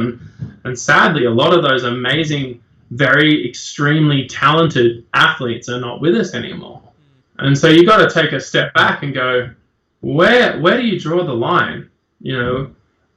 And sadly, a lot of those amazing very extremely talented athletes are not with us anymore. And so you got to take a step back and go, where do you draw the line? You know,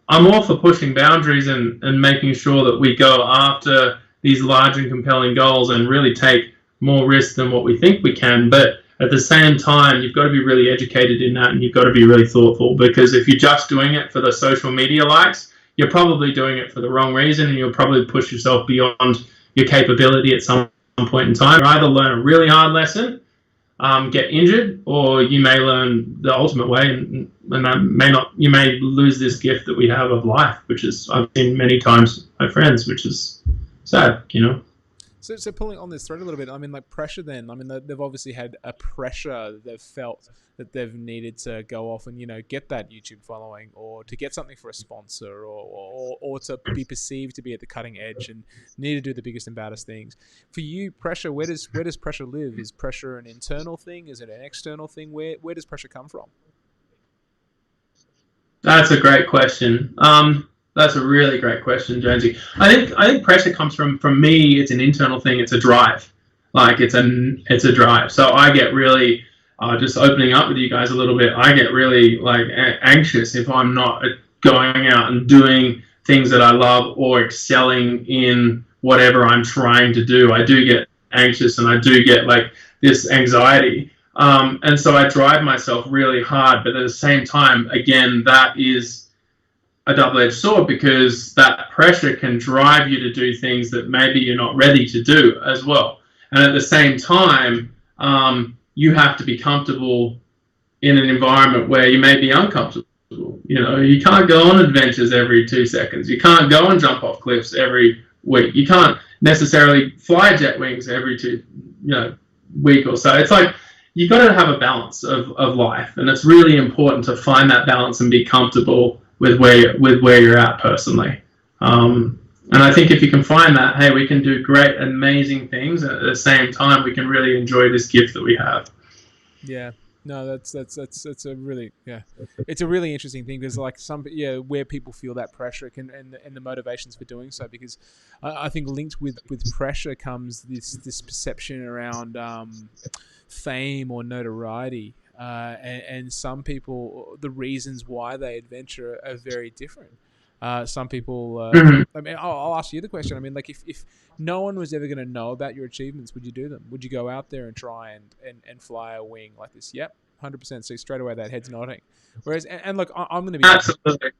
I'm all for pushing boundaries and making sure that we go after these large and compelling goals and really take more risk than what we think we can. But at the same time, you've got to be really educated in that, and you've got to be really thoughtful, because if you're just doing it for the social media likes, you're probably doing it for the wrong reason, and you'll probably push yourself beyond your capability at some point in time. You either learn a really hard lesson, get injured, or you may learn the ultimate way, and you may lose this gift that we have of life, which is, I've seen many times my friends, which is sad, you know. So pulling on this thread a little bit, I mean, like pressure then, I mean, they've obviously had a pressure they've felt that they've needed to go off and, you know, get that YouTube following, or to get something for a sponsor, or to be perceived to be at the cutting edge and need to do the biggest and baddest things. For you, pressure, where does pressure live? Is pressure an internal thing? Is it an external thing? Where does pressure come from? That's a great question. That's a really great question, Jonesy. I think pressure comes from me. It's an internal thing. It's a drive. Like it's a drive. So I get really, just opening up with you guys a little bit, I get really like anxious if I'm not going out and doing things that I love or excelling in whatever I'm trying to do. I do get anxious, and I do get like this anxiety. And so I drive myself really hard. But at the same time, again, that is a double-edged sword, because that pressure can drive you to do things that maybe you're not ready to do as well. And at the same time, you have to be comfortable in an environment where you may be uncomfortable. You know, you can't go on adventures every 2 seconds. You can't go and jump off cliffs every week. You can't necessarily fly jet wings every week or so. It's like, you've got to have a balance of life, and it's really important to find that balance and be comfortable with where you're at personally. And I think if you can find that, hey, we can do great, amazing things, and at the same time, we can really enjoy this gift that we have. Yeah. No, that's a really, it's a really interesting thing, because like where people feel that pressure and the motivations for doing so, because I think linked with pressure comes this perception around fame or notoriety, and some people, the reasons why they adventure are very different. Some people, I mean, I'll ask you the question. I mean, like if no one was ever going to know about your achievements, would you do them? Would you go out there and try and fly a wing like this? Yep, 100%. So straight away that head's nodding. Whereas, and look, I'm going to be absolutely.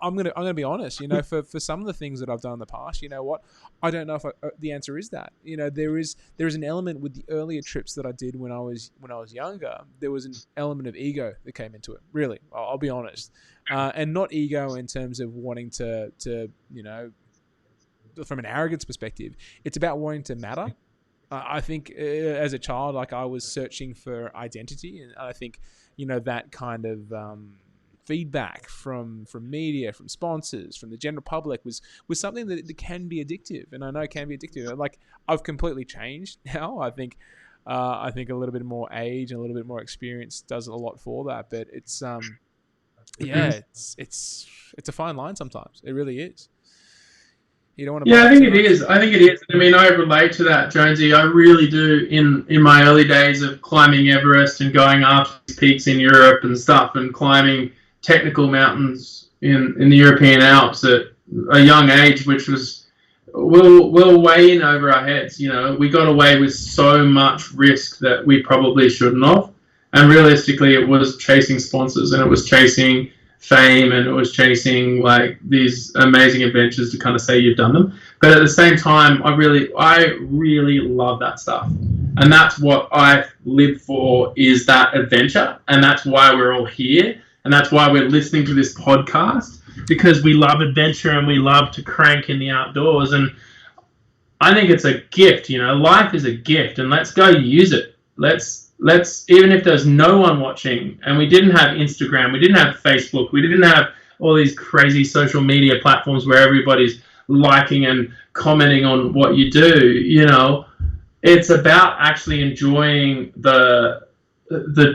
I'm gonna be honest. You know, for some of the things that I've done in the past, you know what, I don't know if the answer is that. You know, there is an element with the earlier trips that I did when I was younger. There was an element of ego that came into it. Really, I'll be honest, and not ego in terms of wanting to you know, from an arrogance perspective. It's about wanting to matter. I think as a child, like I was searching for identity, and I think, you know, that kind of feedback from media, from sponsors, from the general public was something that can be addictive, and I know it can be addictive. Like I've completely changed now. I think a little bit more age and a little bit more experience does a lot for that. But it's it's a fine line sometimes. It really is. You don't want to. Yeah, I think it is. I mean, I relate to that, Jonesy. I really do. In my early days of climbing Everest and going after peaks in Europe and stuff, and climbing technical mountains in the European Alps at a young age, which was will weigh in over our heads. You know, we got away with so much risk that we probably shouldn't have. And realistically, it was chasing sponsors, and it was chasing fame, and it was chasing like these amazing adventures to kind of say you've done them. But at the same time, I really love that stuff, and that's what I live for, is that adventure. And that's why we're all here, and that's why we're listening to this podcast, because we love adventure and we love to crank in the outdoors. And I think it's a gift. You know, life is a gift, and let's go use it. Let's, even if there's no one watching, and we didn't have Instagram, we didn't have Facebook, we didn't have all these crazy social media platforms where everybody's liking and commenting on what you do, you know, it's about actually enjoying the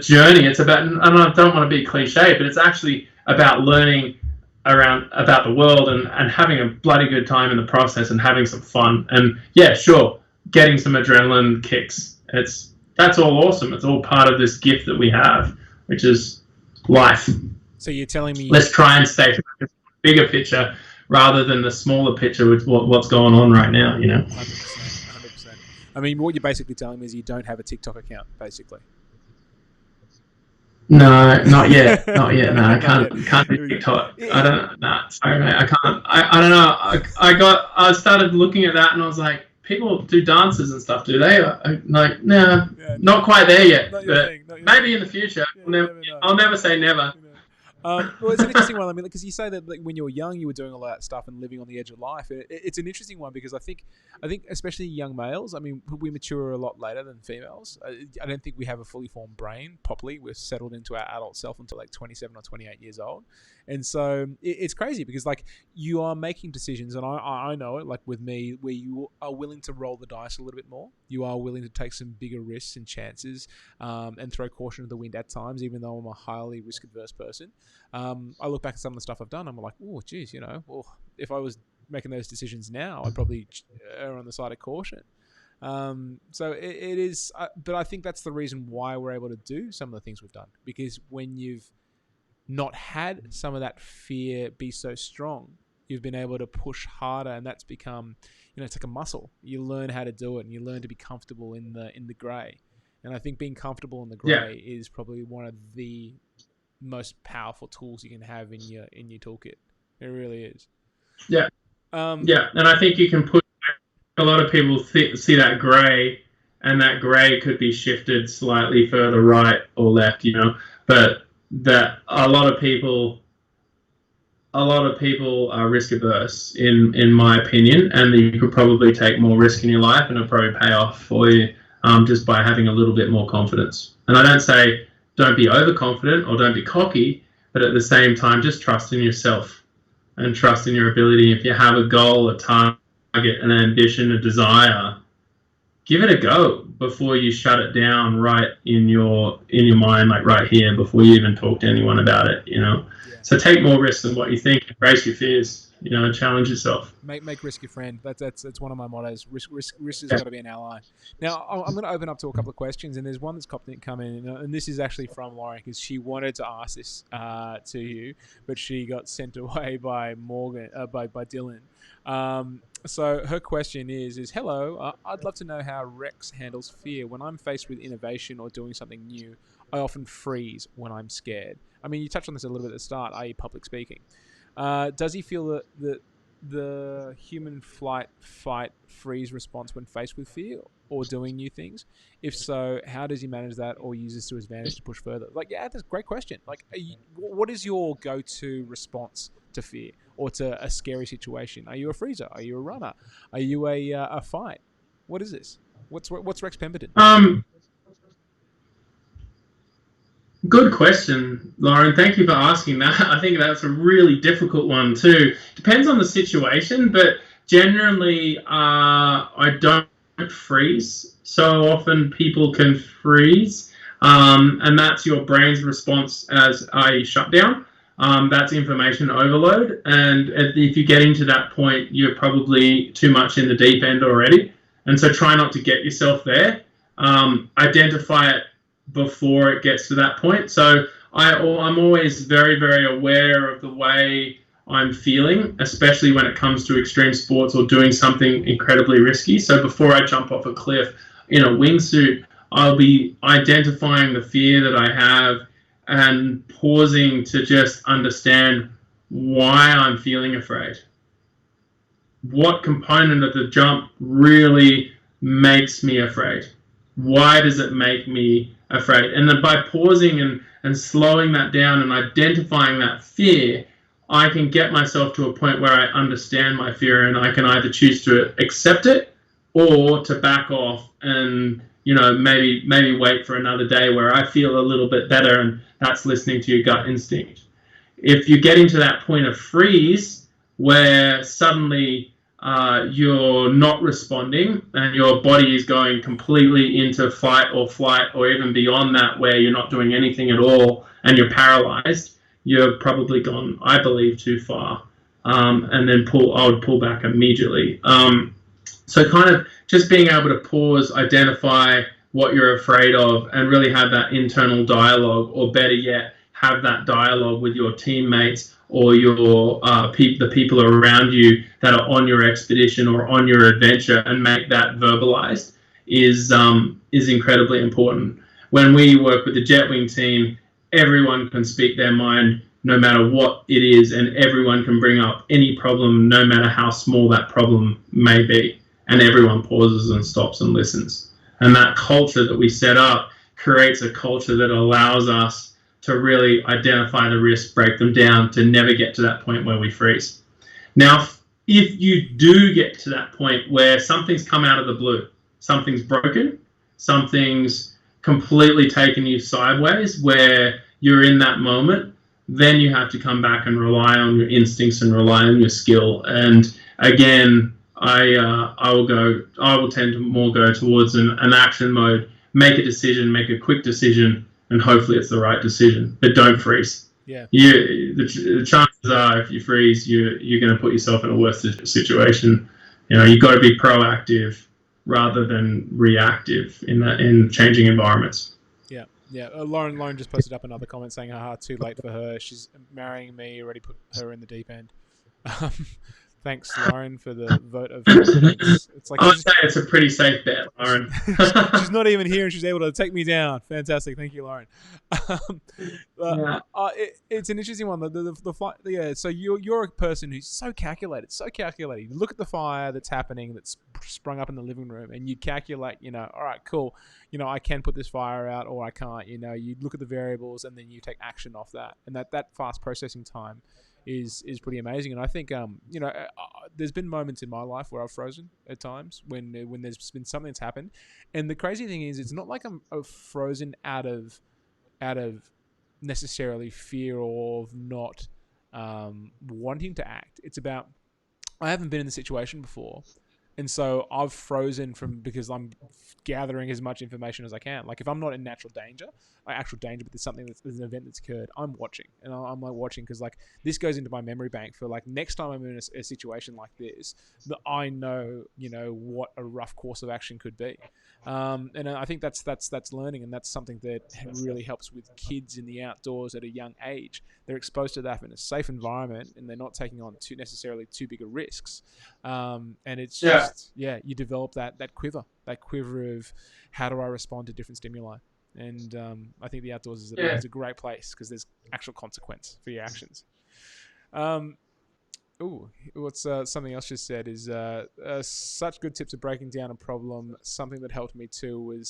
journey. It's about, and I don't want to be cliche, but it's actually about learning around about the world and having a bloody good time in the process and having some fun. And yeah, sure, getting some adrenaline kicks. That's all awesome. It's all part of this gift that we have, which is life. So you're telling me... Let's try and stay focused on the bigger picture rather than the smaller picture with what's going on right now, 100%. 100%. I mean, what you're basically telling me is you don't have a TikTok account, basically. No, not yet. Not yet. No, I can't do TikTok. I don't. No, sorry, mate. I can't. I don't know. I started looking at that and I was like, people do dances and stuff, do they? Like, no, not quite there yet. But maybe in the future. I'll never say never. Well, it's an interesting one. I mean, because you say that when you were young, you were doing all that stuff and living on the edge of life. It's an interesting one because I think especially young males. I mean, we mature a lot later than females. I don't think we have a fully formed brain properly. We're settled into our adult self until like 27 or 28 years old, and so it's crazy because like you are making decisions, and I know it. Like with me, where you are willing to roll the dice a little bit more. You are willing to take some bigger risks and chances, and throw caution to the wind at times, even though I'm a highly risk adverse person. I look back at some of the stuff I've done. I'm like, oh, geez, well, if I was making those decisions now, I'd probably err on the side of caution. So it is, but I think that's the reason why we're able to do some of the things we've done. Because when you've not had some of that fear be so strong, you've been able to push harder, and that's become, it's like a muscle. You learn how to do it, and you learn to be comfortable in the grey. And I think being comfortable in the grey is probably one of the most powerful tools you can have in your toolkit. It really is. Yeah. And I think you can put a lot of people see that grey, and that grey could be shifted slightly further right or left, but that a lot of people are risk averse in my opinion, and you could probably take more risk in your life and it'll probably pay off for you just by having a little bit more confidence. And I don't say don't be overconfident or don't be cocky, but at the same time, just trust in yourself and trust in your ability. If you have a goal, a target, an ambition, a desire, give it a go before you shut it down right in your mind, like right here, before you even talk to anyone about it, So take more risks than what you think. Embrace your fears, challenge yourself. Make risk your friend. That's one of my mottos. Risk has got to be an ally. Now, I'm going to open up to a couple of questions, and there's one that's come in, and this is actually from Lauren, because she wanted to ask this to you, but she got sent away by by Dylan. So her question is hello, I'd love to know how Rex handles fear. When I'm faced with innovation or doing something new, I often freeze when I'm scared. I mean, you touched on this a little bit at the start, i.e. public speaking. Does he feel that the human flight, fight, freeze response when faced with fear or doing new things? If so, how does he manage that or use this to his advantage to push further? That's a great question. What is your go-to response to fear or to a scary situation? Are you a freezer? Are you a runner? Are you a fight? What is this? What's Rex Pemberton? Good question, Lauren. Thank you for asking that. I think that's a really difficult one too. Depends on the situation, but generally I don't freeze. So often people can freeze, and that's your brain's response as I shut down. That's information overload, and if you get into that point, you're probably too much in the deep end already. And so try not to get yourself there. Identify it before it gets to that point. So I'm always very, very aware of the way I'm feeling, especially when it comes to extreme sports or doing something incredibly risky. So before I jump off a cliff in a wingsuit, I'll be identifying the fear that I have and pausing to just understand why I'm feeling afraid. What component of the jump really makes me afraid? Why does it make me afraid? And then by pausing and slowing that down and identifying that fear, I can get myself to a point where I understand my fear, and I can either choose to accept it or to back off and maybe wait for another day where I feel a little bit better, and that's listening to your gut instinct. If you get into that point of freeze where suddenly you're not responding and your body is going completely into fight or flight, or even beyond that where you're not doing anything at all and you're paralyzed, you're probably gone, I believe, too far. And then I would pull back immediately. So kind of just being able to pause, identify what you're afraid of, and really have that internal dialogue, or better yet, have that dialogue with your teammates or your the people around you that are on your expedition or on your adventure, and make that verbalized is incredibly important. When we work with the Jetwing team, everyone can speak their mind no matter what it is, and everyone can bring up any problem, no matter how small that problem may be. And everyone pauses and stops and listens. And that culture that we set up creates a culture that allows us to really identify the risks, break them down, to never get to that point where we freeze. Now, if you do get to that point where something's come out of the blue, something's broken, something's completely taken you sideways, where you're in that moment, then you have to come back and rely on your instincts and rely on your skill. And again, I will tend to more go towards an action mode, make a decision, make a quick decision, and hopefully it's the right decision. But don't freeze. Yeah. The chances are, if you freeze, you're going to put yourself in a worse situation. You've got to be proactive rather than reactive in changing environments. Yeah. Yeah. Lauren just posted up another comment saying, "Haha, too late for her. She's marrying me. Already put her in the deep end." Thanks, Lauren, for the vote of confidence. It's like I'd say it's a pretty safe bet, Lauren. She's not even here, and she's able to take me down. Fantastic, thank you, Lauren. It's an interesting one. So you're a person who's so calculated. You look at the fire that's happening, that's sprung up in the living room, and you calculate. All right, cool. I can put this fire out, or I can't. You look at the variables, and then you take action off that, and that fast processing time is pretty amazing. And I think there's been moments in my life where I've frozen at times when there's been something that's happened, and the crazy thing is, it's not like I'm frozen out of necessarily fear or of not wanting to act. It's about, I haven't been in the situation before, and so I've frozen because I'm gathering as much information as I can. Like if I'm not in actual danger, but there's an event that's occurred, I'm watching. And I'm like watching because like this goes into my memory bank for like next time I'm in a situation like this, that I know, what a rough course of action could be. And I think that's learning, and that's something that really helps with kids in the outdoors at a young age. They're exposed to that in a safe environment, and they're not taking on necessarily too big of risks. And it's you develop that quiver of how do I respond to different stimuli. And I think the outdoors is a great place because there's actual consequence for your actions. What's something else just said is such good tips of breaking down a problem. Something that helped me too was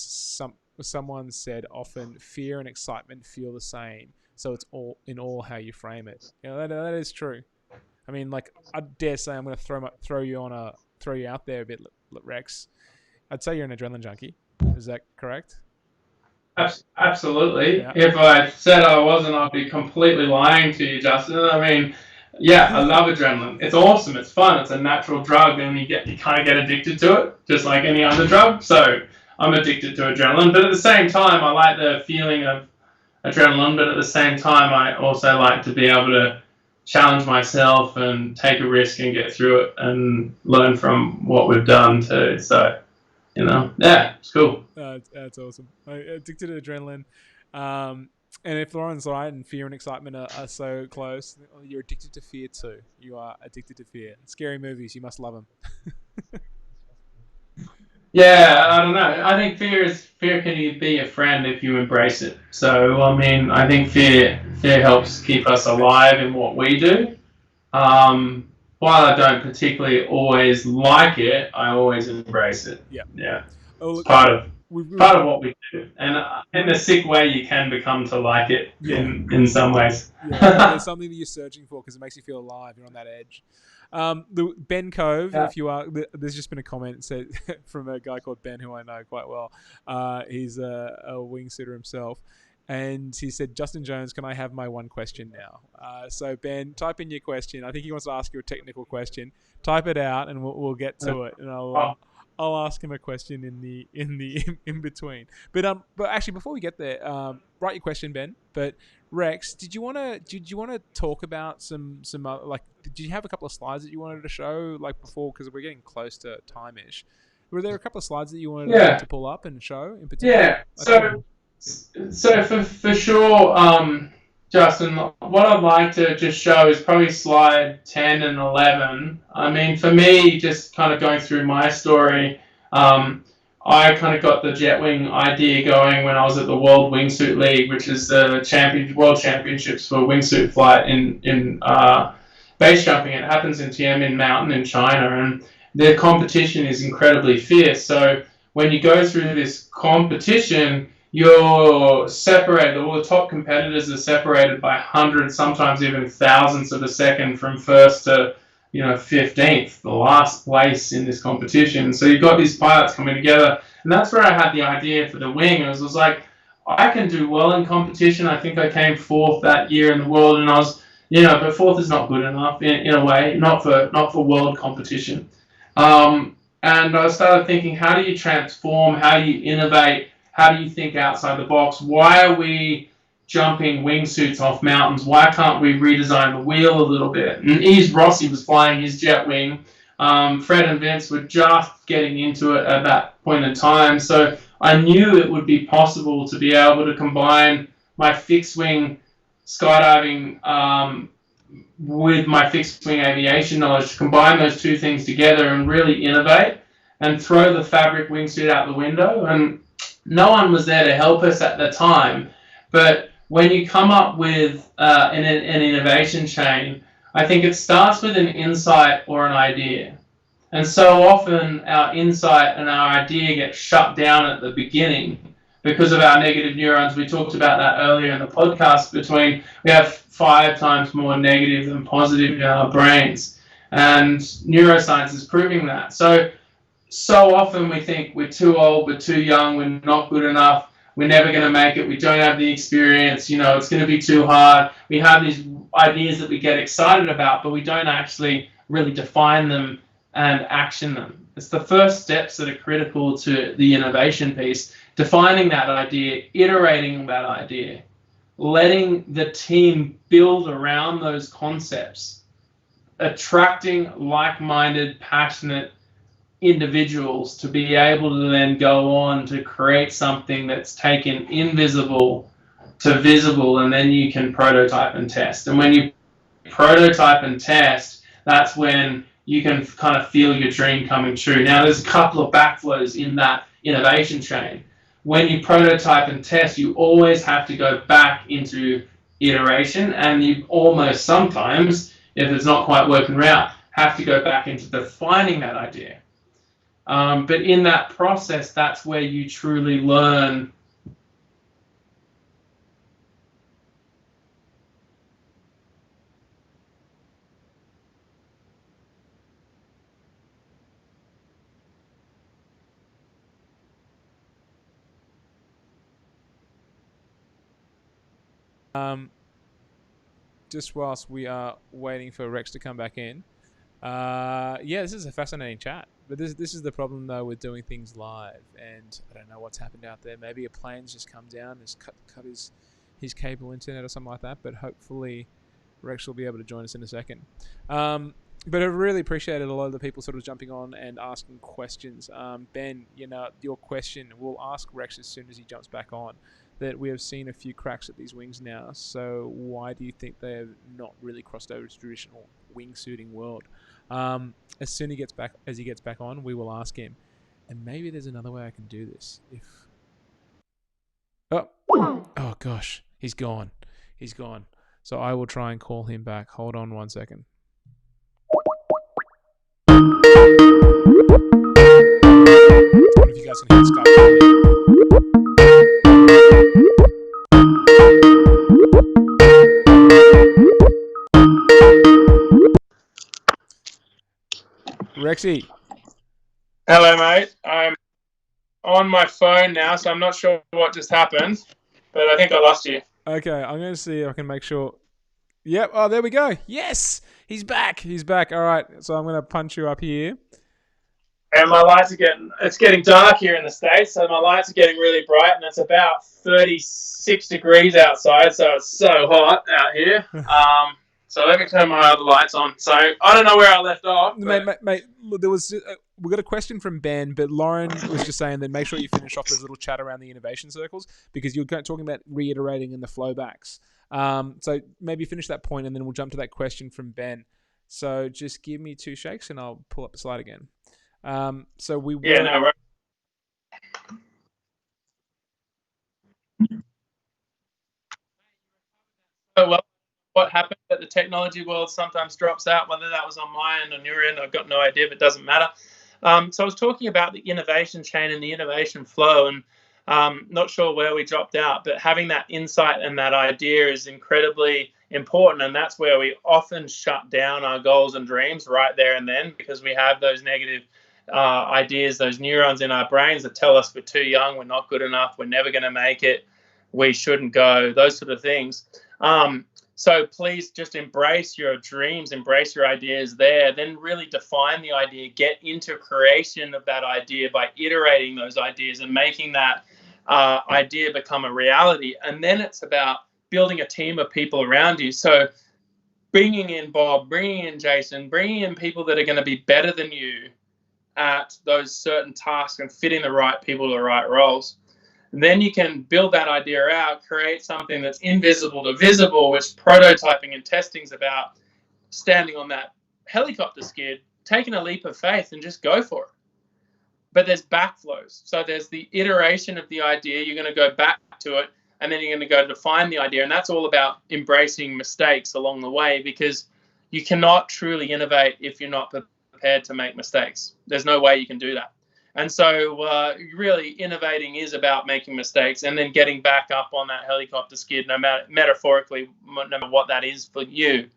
someone said often fear and excitement feel the same, so it's all how you frame it. That is true. I mean, like I dare say I'm going to throw you out there a bit, Rex. I'd say you're an adrenaline junkie. Is that correct? Absolutely. Yeah. If I said I wasn't, I'd be completely lying to you, Justin. I mean, I love adrenaline. It's awesome. It's fun. It's a natural drug, and you kind of get addicted to it, just like any other drug. So I'm addicted to adrenaline. But at the same time, I like the feeling of adrenaline. But at the same time, I also like to be able to challenge myself and take a risk and get through it and learn from what we've done too. So, it's cool. That's awesome. Addicted to adrenaline. And if Lauren's right and fear and excitement are so close, you're addicted to fear too. You are addicted to fear. Scary movies, you must love them. I don't know. I think fear can be a friend if you embrace it. So, I mean, I think fear helps keep us alive in what we do. While I don't particularly always like it, I always embrace it. Yeah. It's part of what we do, and in a sick way, you can become to like it in some ways. There's something that you're searching for because it makes you feel alive. You're on that edge. Ben Cove, if you are, there's just been a comment said from a guy called Ben who I know quite well. He's a wingsuiter himself. And he said, Justin Jones, can I have my one question now? So Ben, type in your question. I think he wants to ask you a technical question. Type it out, and we'll get to it. And I'll ask him a question in the in between. But actually, before we get there, write your question, Ben. But Rex, did you want to talk about some did you have a couple of slides that you wanted to show before, because we're getting close to time-ish? Were there a couple of slides that you wanted to pull up and show in particular? Yeah. So for sure, Justin, what I'd like to just show is probably slide 10 and 11. I mean, for me, just kind of going through my story, I kind of got the Jetwing idea going when I was at the World Wingsuit League, which is the World Championships for wingsuit flight in base jumping. It happens in Tianmin Mountain in China, and the competition is incredibly fierce. So when you go through this competition, you're separated. All the top competitors are separated by hundreds, sometimes even thousands of a second from first to 15th, the last place in this competition. So you've got these pilots coming together, and that's where I had the idea for the wing. It was like, I can do well in competition. I think I came fourth that year in the world, and I was, but fourth is not good enough in a way, not for world competition. And I started thinking, how do you transform? How do you innovate? How do you think outside the box? Why are we jumping wingsuits off mountains? Why can't we redesign the wheel a little bit? And Yves Rossi was flying his Jetwing. Fred and Vince were just getting into it at that point in time. So I knew it would be possible to be able to combine my fixed wing skydiving with my fixed wing aviation knowledge, to combine those two things together and really innovate and throw the fabric wingsuit out the window. And no one was there to help us at the time. But when you come up with an innovation chain, I think it starts with an insight or an idea. And so often our insight and our idea get shut down at the beginning because of our negative neurons. We talked about that earlier in the podcast. We have 5 times more negative than positive in our brains. And neuroscience is proving that. So often we think we're too old, we're too young, we're not good enough, we're never going to make it, we don't have the experience, it's going to be too hard. We have these ideas that we get excited about, but we don't actually really define them and action them. It's the first steps that are critical to the innovation piece: defining that idea, iterating that idea, letting the team build around those concepts, attracting like-minded, passionate individuals to be able to then go on to create something that's taken invisible to visible, and then you can prototype and test. And when you prototype and test, that's when you can kind of feel your dream coming true. Now, there's a couple of backflows in that innovation chain. When you prototype and test, you always have to go back into iteration, and you almost sometimes, if it's not quite working out, have to go back into defining that idea. But in that process, that's where you truly learn. Just whilst we are waiting for Rex to come back in, this is a fascinating chat. But this is the problem, though, with doing things live. And I don't know what's happened out there. Maybe a plane's just come down, has cut his cable internet or something like that. But hopefully Rex will be able to join us in a second. But I really appreciated a lot of the people sort of jumping on and asking questions. Ben, your question, we'll ask Rex as soon as he jumps back on, that we have seen a few cracks at these wings now. So why do you think they have not really crossed over to traditional wingsuiting world? As soon as he gets back on, we will ask him. And maybe there's another way I can do this. Oh gosh, he's gone. So I will try and call him back. Hold on 1 second. I wonder if you guys can hear Skype calling. Rexy. Hello, mate. I'm on my phone now, so I'm not sure what just happened, but I think I lost you. Okay, I'm going to see if I can make sure. Yep. Oh, there we go. Yes, he's back. All right. So I'm going to punch you up here. and my lights are it's getting dark here in the States, so my lights are getting really bright, and it's about 36 degrees outside, so it's so hot out here. So let me turn my other lights on. So I don't know where I left off. Mate, there was we got a question from Ben, but Lauren was just saying that make sure you finish off this little chat around the innovation circles, because you're talking about reiterating in the flowbacks. So maybe finish that point, and then we'll jump to that question from Ben. So just give me 2 shakes, and I'll pull up the slide again. So we right. Oh, well, what happened at the technology world sometimes drops out, whether that was on my end or your end, I've got no idea, but it doesn't matter. So I was talking about the innovation chain and the innovation flow, and not sure where we dropped out, but having that insight and that idea is incredibly important, and that's where we often shut down our goals and dreams right there and then, because we have those negative ideas, those neurons in our brains that tell us we're too young, we're not good enough, we're never going to make it, we shouldn't go, those sort of things. So please just embrace your dreams, embrace your ideas there, then really define the idea, get into creation of that idea by iterating those ideas and making that idea become a reality. And then it's about building a team of people around you. So bringing in Bob, bringing in Jason, bringing in people that are going to be better than you at those certain tasks and fitting the right people to the right roles. And then you can build that idea out, create something that's invisible to visible, which prototyping and testing is about standing on that helicopter skid, taking a leap of faith and just go for it. But there's backflows. So there's the iteration of the idea. You're going to go back to it, and then you're going to go define the idea. And that's all about embracing mistakes along the way, because you cannot truly innovate if you're not prepared to make mistakes. There's no way you can do that. And so really innovating is about making mistakes and then getting back up on that helicopter skid, no matter metaphorically, no matter what that is for you.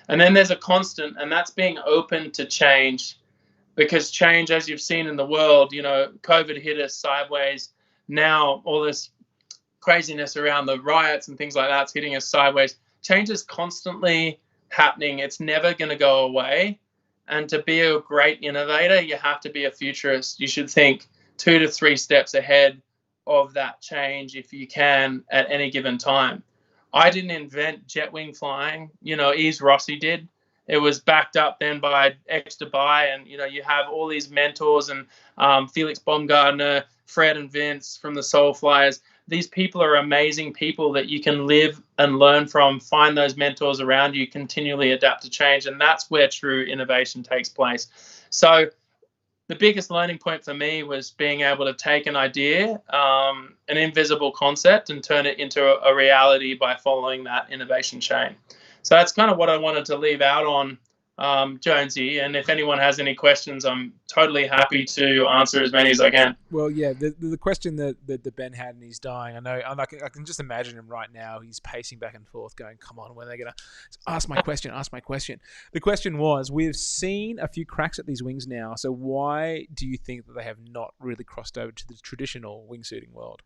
And then there's a constant, and that's being open to change, because change, as you've seen in the world, COVID hit us sideways. Now all this craziness around the riots and things like that's hitting us sideways. Change is constantly happening. It's never going to go away. And to be a great innovator, you have to be a futurist. You should think 2 to 3 steps ahead of that change if you can at any given time. I didn't invent jet wing flying. Yves Rossi did. It was backed up then by X Dubai, and you have all these mentors and Felix Baumgartner, Fred and Vince from the Soul Flyers. These people are amazing people that you can live and learn from, find those mentors around you, continually adapt to change. And that's where true innovation takes place. So the biggest learning point for me was being able to take an idea, an invisible concept, and turn it into a reality by following that innovation chain. So that's kind of what I wanted to leave out on, Jonesy. And if anyone has any questions, I'm totally happy to answer as many as I can. Well, yeah, the question that Ben had, and he's dying. I know. I can just imagine him right now. He's pacing back and forth, going, "Come on, when are they gonna ask my question? Ask my question." The question was: we've seen a few cracks at these wings now. So why do you think that they have not really crossed over to the traditional wingsuiting world?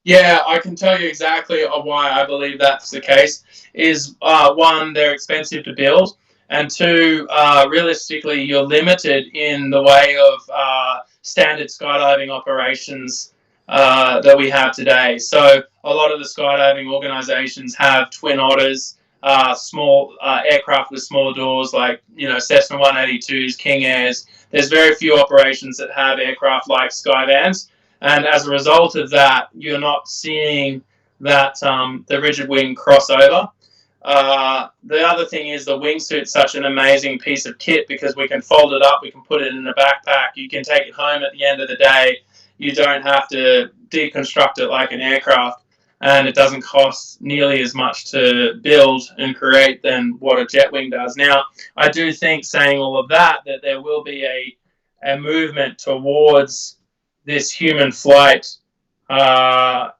Yeah, I can tell you exactly why I believe that's the case. Is one, they're expensive to build, and two, realistically, you're limited in the way of standard skydiving operations that we have today. So a lot of the skydiving organizations have twin otters, small aircraft with small doors, like Cessna 182s, King Airs. There's very few operations that have aircraft like Skyvans. And as a result of that, you're not seeing that the rigid wing crossover. The other thing is the wingsuit's such an amazing piece of kit, because we can fold it up, we can put it in a backpack, you can take it home at the end of the day. You don't have to deconstruct it like an aircraft, and it doesn't cost nearly as much to build and create than what a jet wing does. Now, I do think, saying all of that there will be a movement towards this human flight endeavor,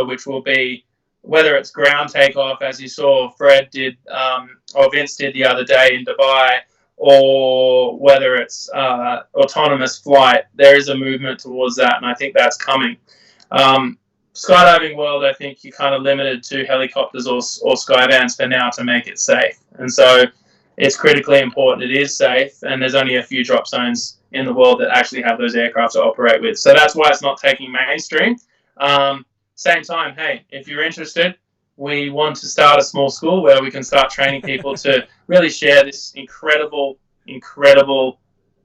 which will be, whether it's ground takeoff, as you saw Fred did, or Vince did the other day in Dubai, or whether it's autonomous flight. There is a movement towards that, and I think that's coming. Skydiving world, I think you're kind of limited to helicopters or skyvans for now to make it safe. And so it's critically important it is safe, and there's only a few drop zones in the world that actually have those aircraft to operate with. So that's why it's not taking mainstream. Same time, hey, if you're interested, we want to start a small school where we can start training people to really share this incredible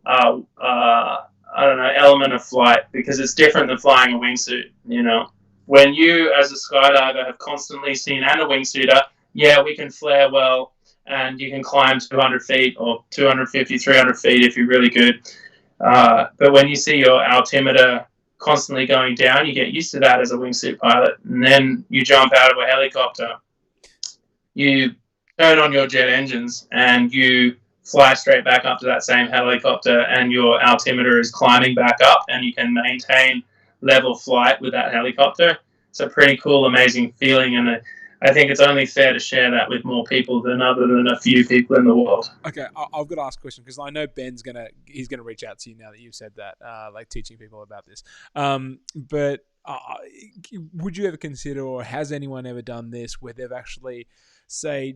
element of flight, because it's different than flying a wingsuit. When you as a skydiver have constantly seen, and a wingsuiter, we can flare well and you can climb 200 feet or 250, 300 feet if you're really good. But when you see your altimeter constantly going down, you get used to that as a wingsuit pilot. And then you jump out of a helicopter, you turn on your jet engines, and you fly straight back up to that same helicopter, and your altimeter is climbing back up, and you can maintain level flight with that helicopter. It's a pretty cool, amazing feeling, and I think it's only fair to share that with more people than a few people in the world. Okay, I've got to ask a question, because I know Ben's gonna reach out to you now that you've said that, like teaching people about this. But would you ever consider, or has anyone ever done this, where they've actually, say,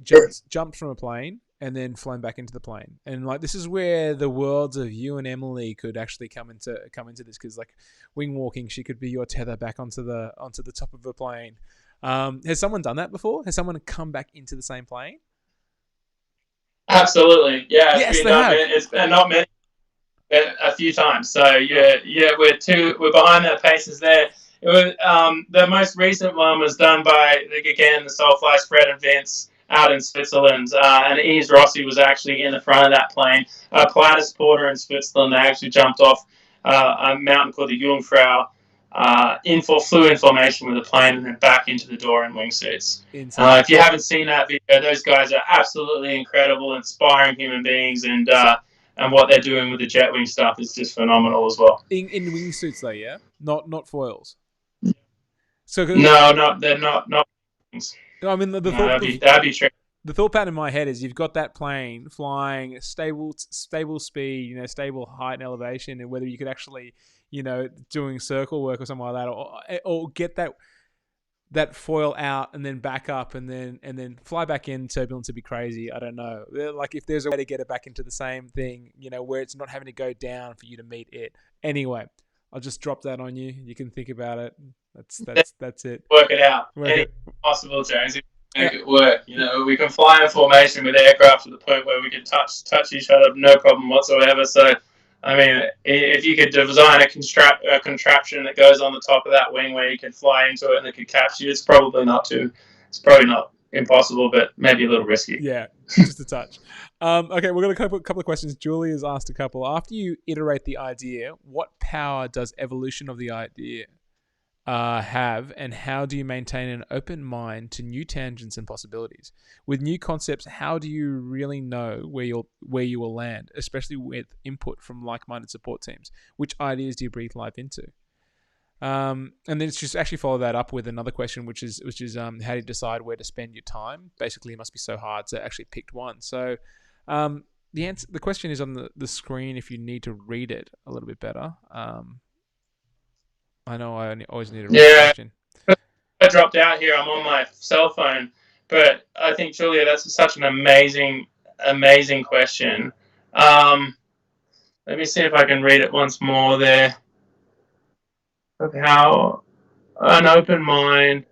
jumped from a plane and then flown back into the plane? And like, this is where the worlds of you and Emily could actually come into this, because like wing walking, she could be your tether back onto the top of a plane. Has someone done that before? Has someone come back into the same plane? Absolutely, yeah. It's been not many, a few times. So we're behind their paces there. It was, the most recent one was done by the Soulfly Fred and Vince out in Switzerland, and Yves Rossi was actually in the front of that plane. Pilatus Porter in Switzerland, they actually jumped off a mountain called the Jungfrau. Flew in formation with a plane and then back into the door in wingsuits. If you haven't seen that video, those guys are absolutely incredible, inspiring human beings, and what they're doing with the jet wing stuff is just phenomenal as well. In wingsuits though, yeah, not foils. So they're not. No, I mean that'd be true. The thought pattern in my head is you've got that plane flying stable speed, stable height and elevation, and whether you could actually, doing circle work or something like that, or get that foil out and then back up and then fly back in. Turbulence would be crazy. I don't know. Like if there's a way to get it back into the same thing, where it's not having to go down for you to meet it. Anyway, I'll just drop that on you. You can think about it. That's it. Work it out. Anything possible, James. Make it work. We can fly in formation with aircraft to the point where we can touch each other, no problem whatsoever. So, I mean, if you could design a contraption that goes on the top of that wing where you can fly into it and it could catch you, it's probably not impossible, but maybe a little risky. Yeah, just a touch. Okay, we're going to a couple of questions. Julie has asked a couple. After you iterate the idea, what power does evolution of the idea have, and how do you maintain an open mind to new tangents and possibilities? With new concepts, how do you really know where you will land, especially with input from like-minded support teams? Which ideas do you breathe life into? And then it's just actually follow that up with another question, which is how do you decide where to spend your time? Basically, it must be so hard to actually pick one. So the question is on the screen if you need to read it a little bit better. I know I always need to read the question. I dropped out here. I'm on my cell phone, but I think, Julia, that's such an amazing question. Let me see if I can read it once more there. How an open mind.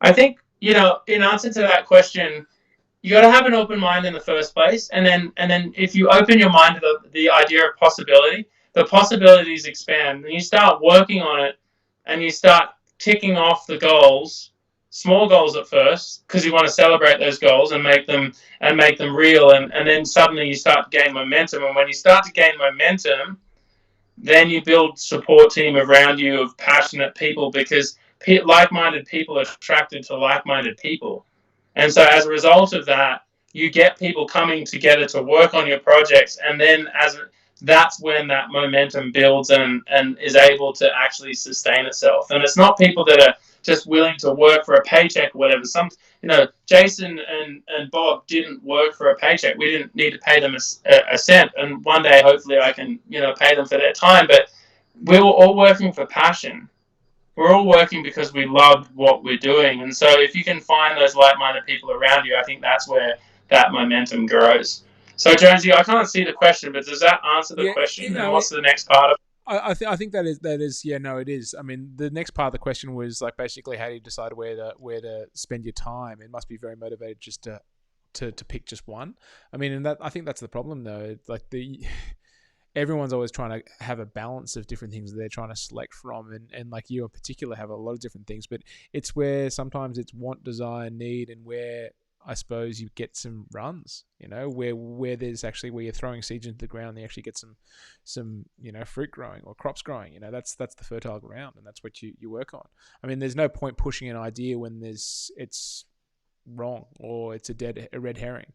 I think, in answer to that question, you got to have an open mind in the first place, and then if you open your mind to the idea of possibility, the possibilities expand, and you start working on it, and you start ticking off the goals, small goals at first, because you want to celebrate those goals and make them real, and then suddenly you start to gain momentum, and when you start to gain momentum, then you build support team around you of passionate people, because like-minded people are attracted to like-minded people, and so as a result of that, you get people coming together to work on your projects, and then that's when that momentum builds and is able to actually sustain itself. And it's not people that are just willing to work for a paycheck or whatever. Jason and Bob didn't work for a paycheck. We didn't need to pay them a cent. And one day, hopefully, I can, pay them for their time. But we were all working for passion. we're all working because we love what we're doing. And so if you can find those like-minded people around you, I think that's where that momentum grows. So Jonesy, I can't see the question, but does that answer the question? And what's the next part of it? I think that is yeah, no, it is. I mean, the next part of the question was like basically how do you decide where to spend your time? It must be very motivated just to pick just one. I mean, and that I think that's the problem though. Like everyone's always trying to have a balance of different things that they're trying to select from, and like you in particular have a lot of different things, but it's where sometimes it's want, desire, need, and where I suppose you get some runs, you know, where there's actually where you're throwing seeds into the ground, you actually get some you know, fruit growing or crops growing. You know, that's the fertile ground, and that's what you work on. I mean, there's no point pushing an idea when it's wrong or it's a red herring.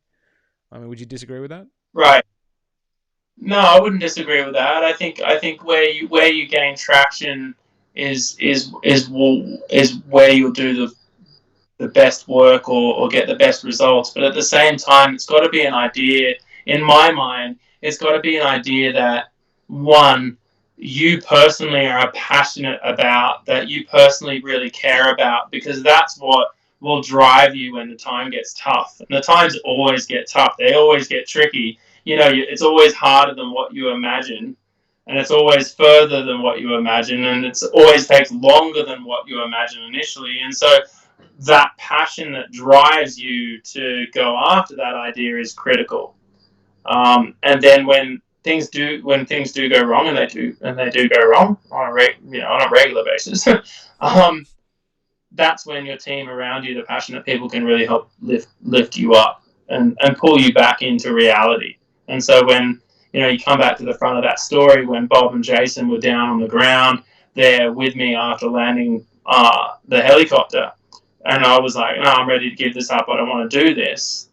I mean, would you disagree with that? Right. No, I wouldn't disagree with that. I think where you gain traction is where you'll do the best work or get the best results. But at the same time, it's got to be an idea, in my mind, it's got to be an idea that, one, you personally are passionate about, that you personally really care about, because that's what will drive you when the time gets tough. And the times always get tough. They always get tricky. You know, it's always harder than what you imagine. And it's always further than what you imagine. And it always takes longer than what you imagine initially. And so that passion that drives you to go after that idea is critical. And then when things do go wrong, and they do go wrong on a regular basis, that's when your team around you, the passionate people, can really help lift you up and pull you back into reality. And so when you come back to the front of that story, when Bob and Jason were down on the ground there with me after landing the helicopter, and I was like, no, I'm ready to give this up. I don't want to do this.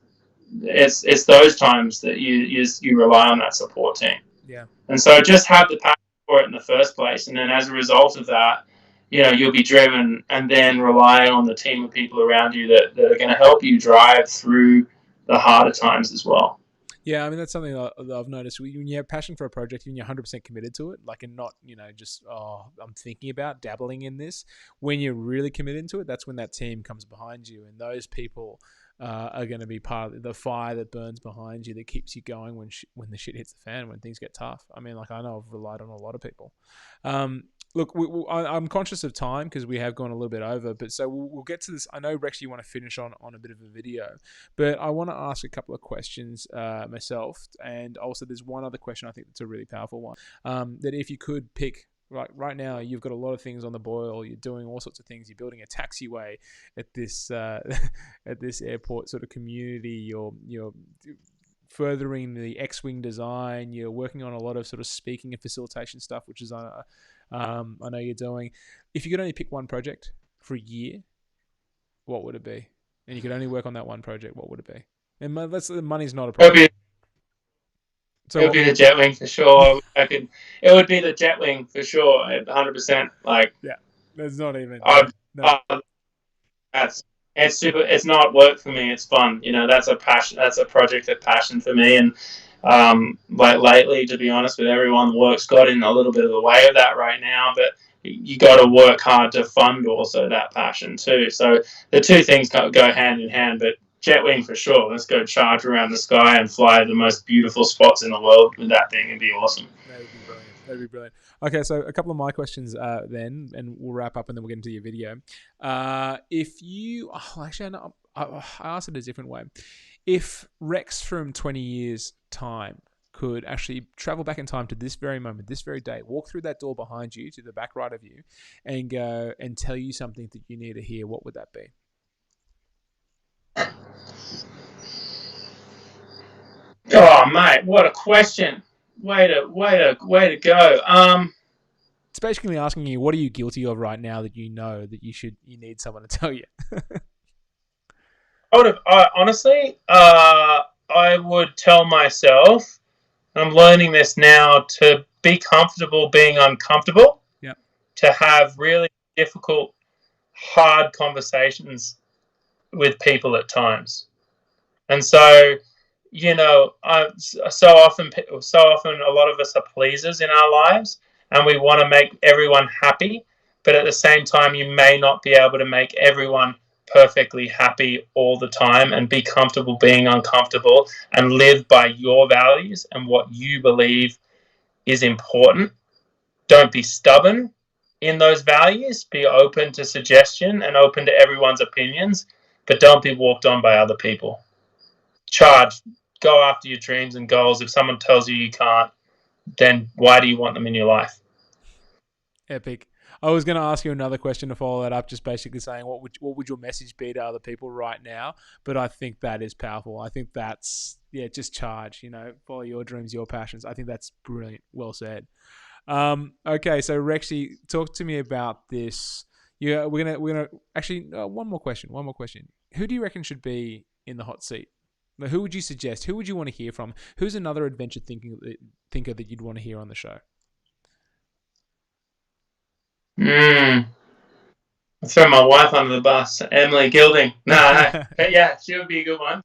It's those times that you rely on that support team. Yeah. And so just have the passion for it in the first place, and then as a result of that, you'll be driven, and then rely on the team of people around you that are going to help you drive through the harder times as well. Yeah, I mean, that's something that I've noticed. When you have passion for a project and you're 100% committed to it, like, and not, just, I'm thinking about dabbling in this. When you're really committed to it, that's when that team comes behind you. And those people are going to be part of the fire that burns behind you, that keeps you going when the shit hits the fan, when things get tough. I mean, like, I know I've relied on a lot of people. Look, I'm conscious of time because we have gone a little bit over, but so we'll get to this. I know, Rex, you want to finish on a bit of a video, but I want to ask a couple of questions myself, and also there's one other question I think that's a really powerful one, that if you could pick, right now you've got a lot of things on the boil, you're doing all sorts of things, you're building a taxiway at this at this airport sort of community, you're furthering the X-Wing design, you're working on a lot of sort of speaking and facilitation stuff, which is I know you're doing. If you could only pick one project for a year, what would it be? And you could only work on that one project, what would it be? And the money's not a problem. It would be the Jetwing for sure. It would be the Jetwing for sure, 100%. Like, yeah, there's not even. It's super. It's not work for me. It's fun. That's a passion. That's a project of passion for me. And like lately, to be honest with everyone, work's got in a little bit of the way of that right now. But you got to work hard to fund also that passion too. So the two things go hand in hand. But Jetwing for sure. Let's go charge around the sky and fly the most beautiful spots in the world with that thing. It'd be awesome. That'd be brilliant. Okay, so a couple of my questions then, and we'll wrap up and then we'll get into your video. If you... I asked it a different way. If Rex from 20 years' time could actually travel back in time to this very moment, this very day, walk through that door behind you, to the back right of you, and go and tell you something that you need to hear, what would that be? Oh, mate, what a question. Way to go. It's basically asking you, what are you guilty of right now that you know that you need someone to tell you? Honestly, I would tell myself, I'm learning this now, to be comfortable being uncomfortable. Yeah. To have really difficult, hard conversations with people at times. And so, so often a lot of us are pleasers in our lives, and we want to make everyone happy. but at the same time, you may not be able to make everyone perfectly happy all the time and be comfortable being uncomfortable and live by your values and what you believe is important. Don't be stubborn in those values. Be open to suggestion and open to everyone's opinions, but don't be walked on by other people. Charge. Go after your dreams and goals. If someone tells you you can't, then why do you want them in your life? Epic. I was going to ask you another question to follow that up, just basically saying what would your message be to other people right now? But I think that is powerful. I think that's, just charge, follow your dreams, your passions. I think that's brilliant. Well said. Okay, so Rexy, talk to me about this. Yeah, we're gonna actually one more question. Who do you reckon should be in the hot seat? Who would you suggest? Who would you want to hear from? Who's another adventure thinker that you'd want to hear on the show? I throw my wife under the bus, Emily Gilding. No, yeah, she would be a good one.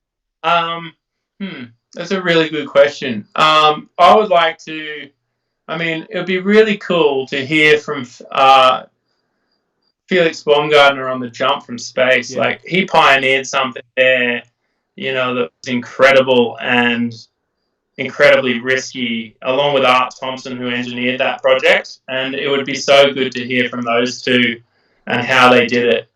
That's a really good question. I would like to. I mean, it would be really cool to hear from Felix Baumgartner on the jump from space. Yeah. Like, he pioneered something there, that was incredible and incredibly risky, along with Art Thompson, who engineered that project. And it would be so good to hear from those two and how they did it,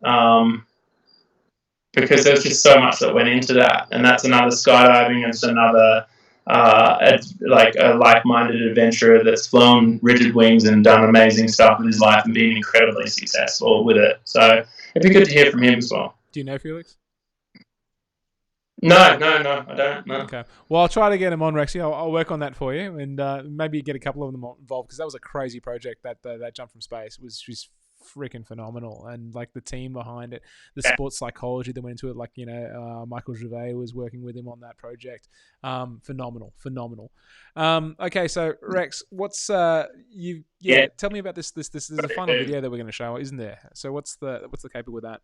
because there's just so much that went into that. And that's another skydiving, it's another a like-minded adventurer that's flown rigid wings and done amazing stuff with his life and been incredibly successful with it. So it'd be good to hear from him as well. Do you know Felix? No, I don't. No. Okay. Well, I'll try to get him on, Rexy. I'll work on that for you, and maybe get a couple of them involved, because that was a crazy project. That jump from space was just freaking phenomenal, and like the team behind it, the sports psychology that went into it. Like, Michael Gervais was working with him on that project. Phenomenal. Okay, so Rex, what's tell me about this. This is a final video that we're going to show, isn't there? So what's the caper with that?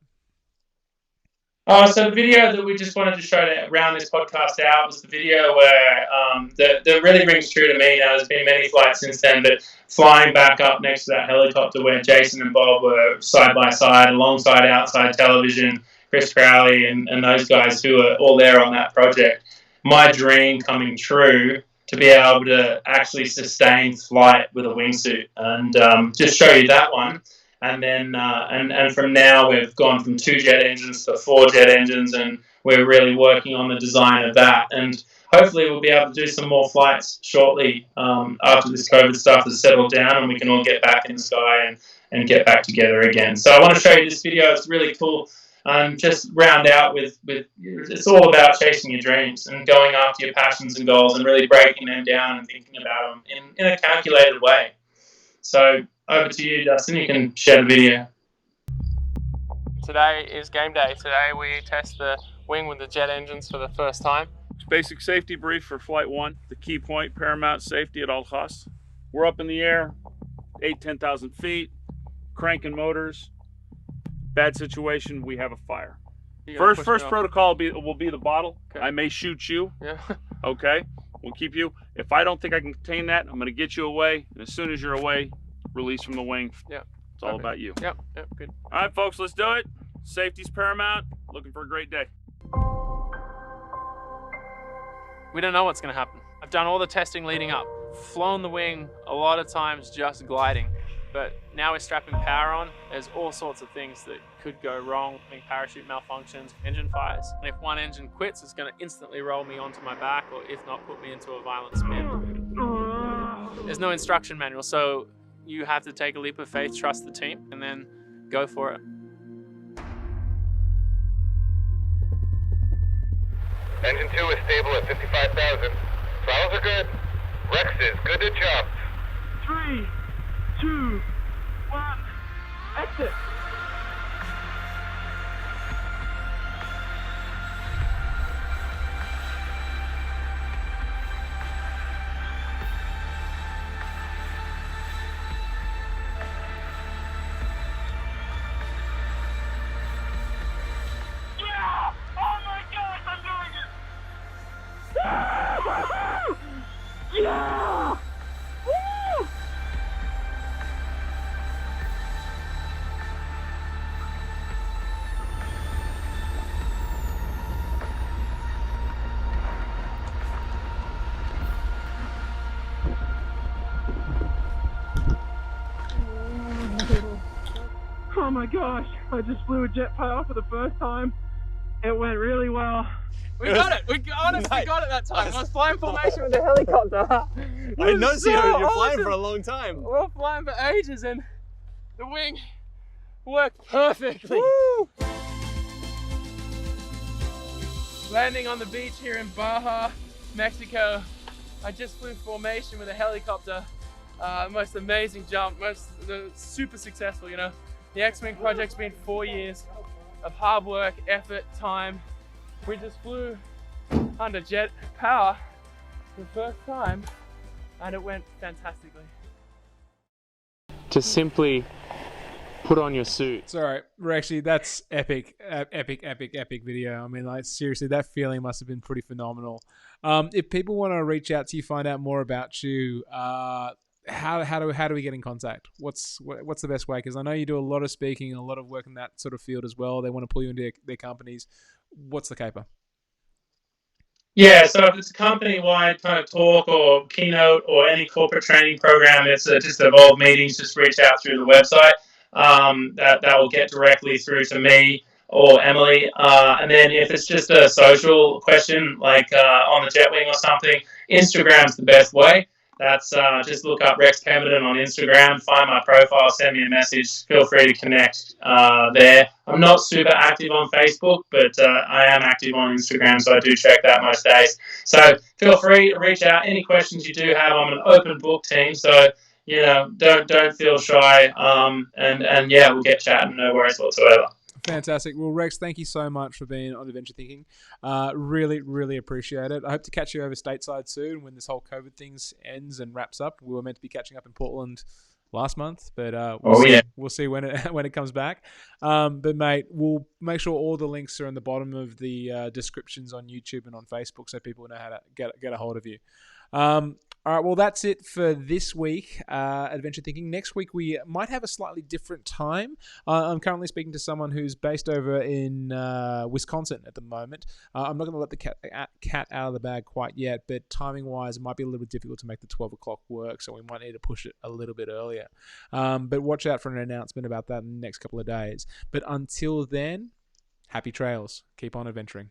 So the video that we just wanted to show to round this podcast out was the video where that really rings true to me. Now, there's been many flights since then, but flying back up next to that helicopter where Jason and Bob were side by side, alongside Outside Television, Chris Crowley, and those guys who are all there on that project. My dream coming true to be able to actually sustain flight with a wingsuit, and just show you that one. And then, and from now, we've gone from 2 jet engines to 4 jet engines, and we're really working on the design of that. And hopefully, we'll be able to do some more flights shortly after this COVID stuff has settled down, and we can all get back in the sky and get back together again. So I want to show you this video. It's really cool. Just round out with it's all about chasing your dreams and going after your passions and goals and really breaking them down and thinking about them in a calculated way. So over to you, Dustin. You can share the video. Today is game day. Today we test the wing with the jet engines for the first time. Basic safety brief for Flight 1. The key point, paramount safety at all costs. We're up in the air, 10,000 feet, cranking motors. Bad situation, we have a fire. First protocol will be the bottle. Okay. I may shoot you. Yeah. Okay, we'll keep you. If I don't think I can contain that, I'm going to get you away. And as soon as you're away, release from the wing. Yeah. It's all about you. Yep, good. All right, folks, let's do it. Safety's paramount. Looking for a great day. We don't know what's going to happen. I've done all the testing leading up. Flown the wing a lot of times just gliding. But now we're strapping power on. There's all sorts of things that could go wrong. Parachute malfunctions, engine fires. And if one engine quits, it's going to instantly roll me onto my back, or if not, put me into a violent spin. There's no instruction manual, so you have to take a leap of faith, trust the team, and then go for it. Engine 2 is stable at 55,000. Throttles are good. Rex is good to jump. 3, 2, 1, exit. Oh my gosh, I just flew a jet power for the first time. It went really well. We got it. We honestly got it that time. I was flying formation with the helicopter. I noticed you're flying for a long time. We were flying for ages and the wing worked perfectly. Woo! Landing on the beach here in Baja, Mexico. I just flew formation with a helicopter. Most amazing jump, super successful, you know. The X-Wing project's been 4 years of hard work, effort, time. We just flew under jet power for the first time and it went fantastically. To simply put on your suit. Sorry, actually, that's epic video. I mean, like, seriously, that feeling must have been pretty phenomenal. If people want to reach out to you, find out more about you, how do we get in contact? What's the best way? Because I know you do a lot of speaking and a lot of work in that sort of field as well. They want to pull you into their companies. What's the caper? Yeah, so if it's a company-wide kind of talk or keynote or any corporate training program, it's just Evolve meetings. Just reach out through the website. That will get directly through to me or Emily. And then if it's just a social question, like on the Jetwing or something, Instagram's the best way. That's just look up Rex Pemberton on Instagram, find my profile, send me a message. Feel free to connect there. I'm not super active on Facebook, but I am active on Instagram, so I do check that most days. So feel free to reach out. Any questions you do have, I'm an open book team, so you know, don't feel shy. And yeah, we'll get chatting. No worries whatsoever. Fantastic. Well, Rex, thank you so much for being on Adventure Thinking. Really, really appreciate it. I hope to catch you over stateside soon when this whole COVID thing ends and wraps up. We were meant to be catching up in Portland last month, but we'll see when it comes back. But mate, we'll make sure all the links are in the bottom of the descriptions on YouTube and on Facebook, so people know how to get a hold of you. All right, well, that's it for this week, Adventure Thinking. Next week, we might have a slightly different time. I'm currently speaking to someone who's based over in Wisconsin at the moment. I'm not going to let the cat out of the bag quite yet, but timing-wise, it might be a little bit difficult to make the 12 o'clock work, so we might need to push it a little bit earlier. But watch out for an announcement about that in the next couple of days. But until then, happy trails. Keep on adventuring.